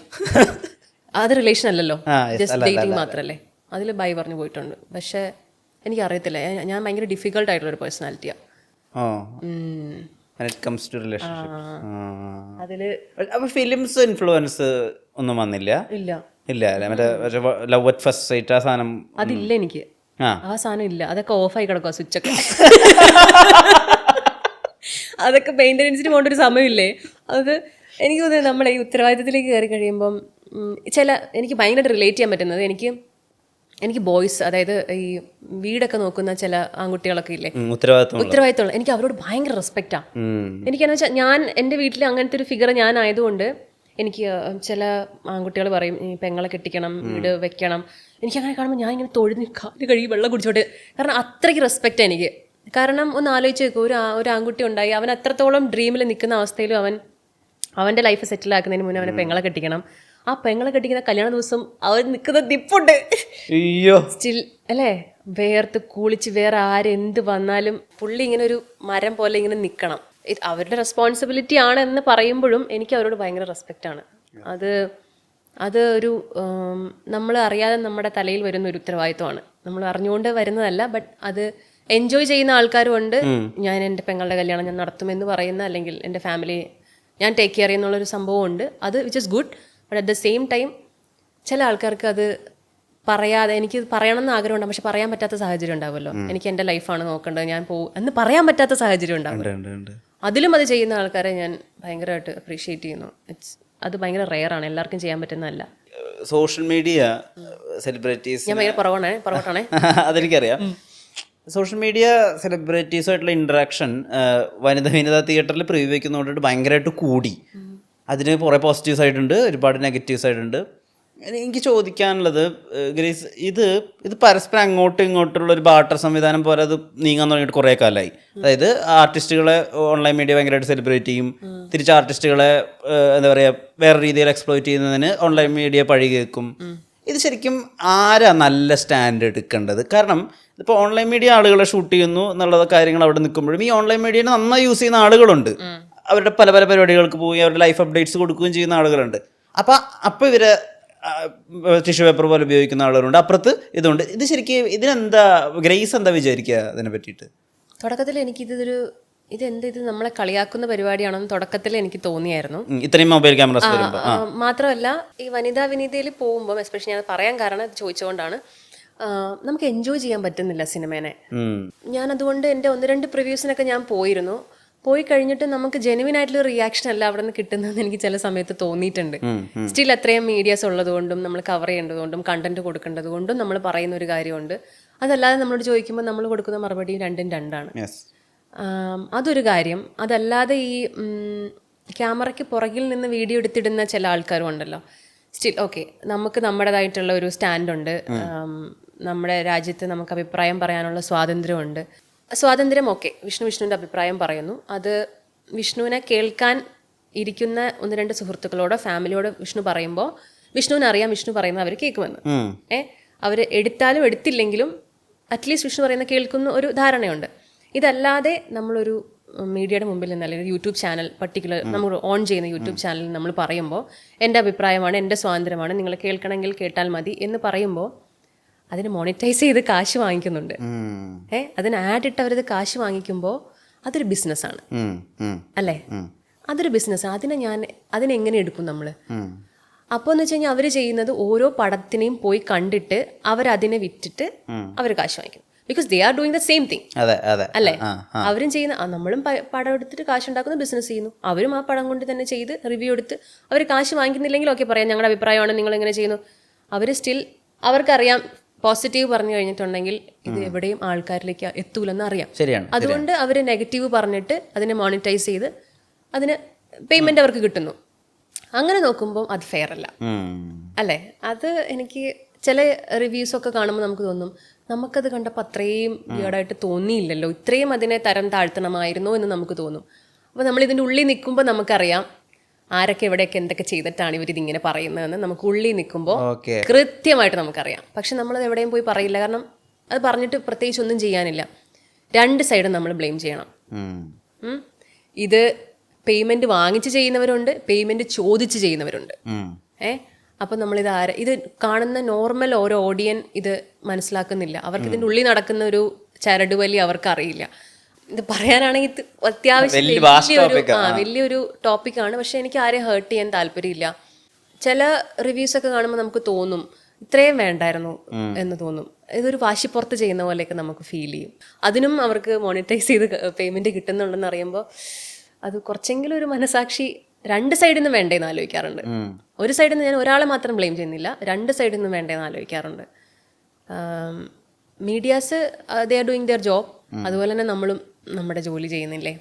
അത് റിലേഷൻ അല്ലല്ലോ, ജസ്റ്റ് ഡേറ്റിംഗ് മാത്രമല്ലേ, അതിൽ ബൈ പറഞ്ഞു പോയിട്ടുണ്ട്. പക്ഷേ എനിക്കറിയത്തില്ല, ഞാൻ ഭയങ്കര ഡിഫിക്കൽട്ട് ആയിട്ടുള്ളൊരു പേഴ്സണാലിറ്റിയാണ്. അപ്പൊ ഫിലിംസ് ഇൻഫ്ലുവൻസ് ഒന്നും വന്നില്ല? ഇല്ല ഇല്ല അല്ലേ, മറ്റേ ലവ് അറ്റ് ഫസ്റ്റ് സൈറ്റ് ആ സാധനം അതില്ല എനിക്ക്. ആ സാധനം ഇല്ല, അതൊക്കെ ഓഫായി കിടക്കുക സ്വിച്ചൊക്കെ. അതൊക്കെ മെയിൻ്റനൻസിന് പോകേണ്ട ഒരു സമയമില്ലേ. അത് എനിക്ക് തോന്നുന്നത് നമ്മളെ ഈ ഉത്തരവാദിത്തത്തിലേക്ക് കയറി കഴിയുമ്പം എനിക്ക് ഭയങ്കരമായിട്ട് റിലേറ്റ് ചെയ്യാൻ പറ്റുന്നത്, എനിക്ക് ബോയ്സ്, അതായത് ഈ വീടൊക്കെ നോക്കുന്ന ചില ആൺകുട്ടികളൊക്കെ ഇല്ലേ, ഉത്തരവാദിത്തമുള്ള, എനിക്ക് അവരോട് ഭയങ്കര റെസ്പെക്റ്റാണ്. എനിക്കെന്ന് വെച്ചാൽ ഞാൻ എൻ്റെ വീട്ടിൽ അങ്ങനത്തെ ഒരു ഫിഗർ ഞാൻ ആയതുകൊണ്ട് എനിക്ക് ചില ആൺകുട്ടികൾ പറയും ഈ പെങ്ങളെ കെട്ടിക്കണം, വീട് വെക്കണം. എനിക്കങ്ങനെ കാണുമ്പോൾ ഞാൻ ഇങ്ങനെ തൊഴുതി കാല് കഴുകി വെള്ളം കുടിച്ചോട്ട്, കാരണം അത്രയ്ക്ക് റെസ്പെക്റ്റ് എനിക്ക്. കാരണം ഒന്ന് ആലോചിച്ച് വെക്കും, ഒരു ആൺകുട്ടി ഉണ്ടായി, അവൻ അത്രത്തോളം ഡ്രീമിൽ നിൽക്കുന്ന അവസ്ഥയിലും അവൻ്റെ ലൈഫ് സെറ്റിൽ ആക്കുന്നതിന് മുന്നേ അവനെ പെങ്ങളെ കെട്ടിക്കണം. ആ പെങ്ങളെ കെട്ടിക്കുന്ന കല്യാണ ദിവസം അവർ നിൽക്കുന്ന ദിപ്പുണ്ട് സ്റ്റിൽ അല്ലേ, വേർത്ത് കുളിച്ച് വേറെ ആരെന്ത് വന്നാലും പുള്ളി ഇങ്ങനെ ഒരു മരം പോലെ ഇങ്ങനെ നിൽക്കണം. അവരുടെ റെസ്പോൺസിബിലിറ്റി ആണ് എന്ന് പറയുമ്പോഴും എനിക്ക് അവരോട് ഭയങ്കര റെസ്പെക്റ്റാണ്. അത് ഒരു നമ്മൾ അറിയാതെ നമ്മുടെ തലയിൽ വരുന്ന ഒരു ഉത്തരവാദിത്വമാണ്. നമ്മൾ അറിഞ്ഞുകൊണ്ട് വരുന്നതല്ല, ബട്ട് അത് എൻജോയ് ചെയ്യുന്ന ആൾക്കാരും ഉണ്ട്. ഞാൻ എൻ്റെ പെങ്ങളുടെ കല്യാണം ഞാൻ നടത്തുമെന്ന് പറയുന്ന, അല്ലെങ്കിൽ എൻ്റെ ഫാമിലി ഞാൻ ടേക്ക് കെയർ ചെയ്യുന്നുള്ളൊരു സംഭവം ഉണ്ട്. അത് which is good. But at the same time ചില ആൾക്കാർക്ക് അത് പറയാതെ, എനിക്ക് പറയണമെന്ന് ആഗ്രഹം ഉണ്ടാകും, പക്ഷെ പറയാൻ പറ്റാത്ത സാഹചര്യം ഉണ്ടാവുമല്ലോ. എനിക്ക് എൻ്റെ ലൈഫാണ് നോക്കേണ്ടത്, ഞാൻ എന്ന് പറയാൻ പറ്റാത്ത സാഹചര്യം ഉണ്ടാവും. അതിലും അത് ചെയ്യുന്ന ആൾക്കാരെ ഞാൻ ഭയങ്കരമായിട്ട് അപ്രീഷിയേറ്റ് ചെയ്യുന്നു. അത് ഭയങ്കര റെയറാണ്, എല്ലാവർക്കും ചെയ്യാൻ പറ്റുന്നതല്ല. സോഷ്യൽ മീഡിയ സെലിബ്രിറ്റീസ്, ഞാൻ ഭയങ്കര പുറകോട്ടാണേ അതെനിക്കറിയാം. സോഷ്യൽ മീഡിയ സെലിബ്രിറ്റീസുമായിട്ടുള്ള ഇൻട്രാക്ഷൻ വനിതാ തിയേറ്ററിൽ പ്രിവ്യൂ വയ്ക്കുന്നതുകൊണ്ട് ഭയങ്കരമായിട്ട് കൂടി. അതിന് കുറേ പോസിറ്റീവ്സ് ആയിട്ടുണ്ട്, ഒരുപാട് നെഗറ്റീവ്സ് ആയിട്ടുണ്ട്. എനിക്ക് ചോദിക്കാനുള്ളത് ഗ്രേസ്, ഇത് പരസ്പരം അങ്ങോട്ടും ഇങ്ങോട്ടുള്ള ഒരു ബാർട്ടർ സംവിധാനം പോലെ അത് നീങ്ങാൻ തുടങ്ങിയിട്ട് കുറേ കാലമായി. അതായത് ആർട്ടിസ്റ്റുകളെ ഓൺലൈൻ മീഡിയ ഭയങ്കരമായിട്ട് സെലിബ്രേറ്റ് ചെയ്യും, തിരിച്ച് ആർട്ടിസ്റ്റുകളെ എന്താ പറയുക വേറെ രീതിയിൽ എക്സ്പ്ലോയിറ്റ് ചെയ്യുന്നതിന് ഓൺലൈൻ മീഡിയ പഴി കേൾക്കും. ഇത് ശരിക്കും ആരാ നല്ല സ്റ്റാൻഡ് എടുക്കേണ്ടത്? കാരണം ഇപ്പോൾ ഓൺലൈൻ മീഡിയ ആളുകളെ ഷൂട്ട് ചെയ്യുന്നു എന്നുള്ള കാര്യങ്ങൾ അവിടെ നിൽക്കുമ്പോഴും ഈ ഓൺലൈൻ മീഡിയനെ നന്നായി യൂസ് ചെയ്യുന്ന ആളുകളുണ്ട്. അവരുടെ പല പരിപാടികൾക്ക് പോയി അവരുടെ ലൈഫ് അപ്ഡേറ്റ്സ് കൊടുക്കുകയും ചെയ്യുന്ന ആളുകളുണ്ട്. അപ്പോൾ ഇവരെ ടിഷ്യൂ പേപ്പർ പോലെ ഉപയോഗിക്കുന്ന ആളുകളുണ്ട്, അപ്പുറത്ത് ഇതുണ്ട്. ഇത് ശരിക്കും ഇതിനെന്താ ഗ്രേസ് എന്താ വിചാരിക്കുക അതിനെ പറ്റിയിട്ട്? തുടക്കത്തിൽ ഇത് നമ്മളെ കളിയാക്കുന്ന പരിപാടിയാണെന്ന് തുടക്കത്തിൽ എനിക്ക് തോന്നിയായിരുന്നു. ഇത്രയും മൊബൈൽ ക്യാമറ മാത്രമല്ല ഈ വനിതാ വിനീതയിൽ പോകുമ്പോൾ, എസ്പെഷ്യലി ഞാൻ പറയാൻ കാരണം ചോദിച്ചുകൊണ്ടാണ്, നമുക്ക് എൻജോയ് ചെയ്യാൻ പറ്റുന്നില്ല സിനിമേനെ. ഞാൻ അതുകൊണ്ട് എൻ്റെ 1-2 പ്രിവ്യൂസിനൊക്കെ ഞാൻ പോയി കഴിഞ്ഞിട്ട് നമുക്ക് ജെനുവിൻ ആയിട്ടുള്ള റിയാക്ഷൻ അല്ല അവിടെ നിന്ന് കിട്ടുന്നതെന്ന് എനിക്ക് ചില സമയത്ത് തോന്നിയിട്ടുണ്ട്. സ്റ്റിൽ അത്രയും മീഡിയാസ് ഉള്ളതുകൊണ്ടും നമ്മൾ കവർ ചെയ്യേണ്ടതുകൊണ്ടും കണ്ടന്റ് കൊടുക്കേണ്ടതുകൊണ്ടും നമ്മൾ പറയുന്ന ഒരു കാര്യമുണ്ട്. അതല്ലാതെ നമ്മളോട് ചോദിക്കുമ്പോൾ നമ്മൾ കൊടുക്കുന്ന മറുപടി 2-2 ആണ്. അതൊരു കാര്യം. അതല്ലാതെ ഈ ക്യാമറയ്ക്ക് പുറകിൽ നിന്ന് വീഡിയോ എടുത്തിടുന്ന ചില ആൾക്കാരും ഉണ്ടല്ലോ. സ്റ്റിൽ ഓക്കെ, നമുക്ക് നമ്മുടേതായിട്ടുള്ള ഒരു സ്റ്റാൻഡുണ്ട്, നമ്മുടെ രാജ്യത്ത് നമുക്ക് അഭിപ്രായം പറയാനുള്ള സ്വാതന്ത്ര്യമുണ്ട്. സ്വാതന്ത്ര്യം ഓക്കെ, വിഷ്ണുവിൻ്റെ അഭിപ്രായം പറയുന്നു. അത് വിഷ്ണുവിനെ കേൾക്കാൻ ഇരിക്കുന്ന 1-2 സുഹൃത്തുക്കളോടോ ഫാമിലിയോടോ വിഷ്ണു പറയുമ്പോൾ വിഷ്ണുവിനറിയാം വിഷ്ണു പറയുന്നത് അവർ കേൾക്കുമെന്ന്. അവർ എടുത്താലും എടുത്തില്ലെങ്കിലും അറ്റ്ലീസ്റ്റ് വിഷ്ണു പറയുന്ന കേൾക്കുന്ന ഒരു ധാരണയുണ്ട്. ഇതല്ലാതെ നമ്മളൊരു മീഡിയയുടെ മുമ്പിൽ നിന്ന്, അല്ലെങ്കിൽ യൂട്യൂബ് ചാനൽ പർട്ടിക്കുലർ നമ്മൾ ഓൺ ചെയ്യുന്ന യൂട്യൂബ് ചാനലിൽ നമ്മൾ പറയുമ്പോൾ എൻ്റെ അഭിപ്രായമാണ്, എൻ്റെ സ്വാതന്ത്ര്യമാണ്, നിങ്ങൾ കേൾക്കണമെങ്കിൽ കേട്ടാൽ മതി എന്ന് പറയുമ്പോൾ അതിന് മോണിറ്റൈസ് ചെയ്ത് കാശ് വാങ്ങിക്കുന്നുണ്ട്. അതിന് ആഡ് ഇട്ട് അവരത് കാശ് വാങ്ങിക്കുമ്പോൾ അതൊരു ബിസിനസ്സാണ് അല്ലേ? അതൊരു ബിസിനസ്സാണ്. അതിനെങ്ങനെ എടുക്കും നമ്മൾ? അപ്പോൾ എന്ന് വെച്ച് കഴിഞ്ഞാൽ അവർ ചെയ്യുന്നത് ഓരോ പടത്തിനെയും പോയി കണ്ടിട്ട് അവരതിനെ വിറ്റിട്ട് അവർ കാശ് വാങ്ങിക്കും. Because they are doing the same thing അല്ലേ? അവരും ചെയ്യുന്ന, നമ്മളും പടം എടുത്തിട്ട് കാശ് ഉണ്ടാക്കുന്ന ബിസിനസ് ചെയ്യുന്നു, അവരും ആ പടം കൊണ്ട് തന്നെ ചെയ്ത് റിവ്യൂ എടുത്ത് അവർ കാശ് വാങ്ങിക്കുന്നില്ലെങ്കിൽ ഓക്കെ പറയാം ഞങ്ങളുടെ അഭിപ്രായമാണ്, നിങ്ങൾ എങ്ങനെ ചെയ്യുന്നു. അവർ സ്റ്റിൽ അവർക്കറിയാം പോസിറ്റീവ് പറഞ്ഞു കഴിഞ്ഞിട്ടുണ്ടെങ്കിൽ ഇത് എവിടെയും ആൾക്കാരിലേക്ക് എത്തൂലെന്ന് അറിയാം. അതുകൊണ്ട് അവർ നെഗറ്റീവ് പറഞ്ഞിട്ട് അതിനെ മോണിറ്റൈസ് ചെയ്ത് അതിന് പേയ്മെന്റ് അവർക്ക് കിട്ടുന്നു. അങ്ങനെ നോക്കുമ്പോൾ അത് ഫെയർ അല്ല അല്ലേ? അത് എനിക്ക് ചില റിവ്യൂസൊക്കെ കാണുമ്പോൾ നമുക്ക് തോന്നും നമുക്കത് കണ്ടപ്പോൾ അത്രയും വീടായിട്ട് തോന്നിയില്ലല്ലോ, ഇത്രയും അതിനെ തരം താഴ്ത്തണമായിരുന്നോ എന്ന് നമുക്ക് തോന്നും. അപ്പോൾ നമ്മൾ ഇതിൻ്റെ ഉള്ളിൽ നിൽക്കുമ്പോൾ നമുക്കറിയാം ആരൊക്കെ എവിടെയൊക്കെ എന്തൊക്കെ ചെയ്തിട്ടാണ് ഇവരിതിങ്ങനെ പറയുന്നതെന്ന് നമുക്ക് ഉള്ളിൽ നിൽക്കുമ്പോൾ ഓക്കെ. കൃത്യമായിട്ട് നമുക്കറിയാം. പക്ഷെ നമ്മളത് എവിടെയും പോയി പറയില്ല, കാരണം അത് പറഞ്ഞിട്ട് പ്രത്യേകിച്ച് ഒന്നും ചെയ്യാനില്ല. രണ്ട് സൈഡും നമ്മൾ ബ്ലെയിം ചെയ്യണം. ഇത് പേയ്മെൻറ്റ് വാങ്ങിച്ച് ചെയ്യുന്നവരുണ്ട്, പേയ്മെൻറ്റ് ചോദിച്ച് ചെയ്യുന്നവരുണ്ട്. അപ്പം നമ്മളിത് ഇത് കാണുന്ന നോർമൽ ഓരോ ഓഡിയൻ ഇത് മനസ്സിലാക്കുന്നില്ല. അവർക്ക് ഇതിൻ്റെ ഉള്ളിൽ നടക്കുന്ന ഒരു ചരടുവലി അവർക്ക് അറിയില്ല. ഇത് പറയാനാണെങ്കിൽ ഇത് അത്യാവശ്യം വലിയൊരു ടോപ്പിക്കാണ്. പക്ഷെ എനിക്ക് ആരെയും ഹേർട്ട് ചെയ്യാൻ താല്പര്യമില്ല. ചില റിവ്യൂസൊക്കെ കാണുമ്പോൾ നമുക്ക് തോന്നും ഇത്രയും വേണ്ടായിരുന്നു എന്ന് തോന്നും. ഇതൊരു വാശിപ്പുറത്ത് ചെയ്യുന്ന പോലെയൊക്കെ നമുക്ക് ഫീൽ ചെയ്യും. അതിനും അവർക്ക് മോണിറ്റൈസ് ചെയ്ത് പേയ്മെൻറ്റ് കിട്ടുന്നുണ്ടെന്ന് അറിയുമ്പോൾ അത് കുറച്ചെങ്കിലും ഒരു മനസാക്ഷി രണ്ട് സൈഡിൽ നിന്നും വേണ്ടേന്ന് ആലോചിക്കാറുണ്ട്. ഒരു സൈഡിൽ നിന്ന് ഞാൻ ഒരാളെ മാത്രം ബ്ലെയിം ചെയ്യുന്നില്ല, രണ്ട് സൈഡിൽ നിന്നും വേണ്ടേന്ന് ആലോചിക്കാറുണ്ട്. Medias they are doing their job, അതുപോലെ തന്നെ നമ്മളും നമ്മുടെ ജോലി ചെയ്യുന്നില്ലേ.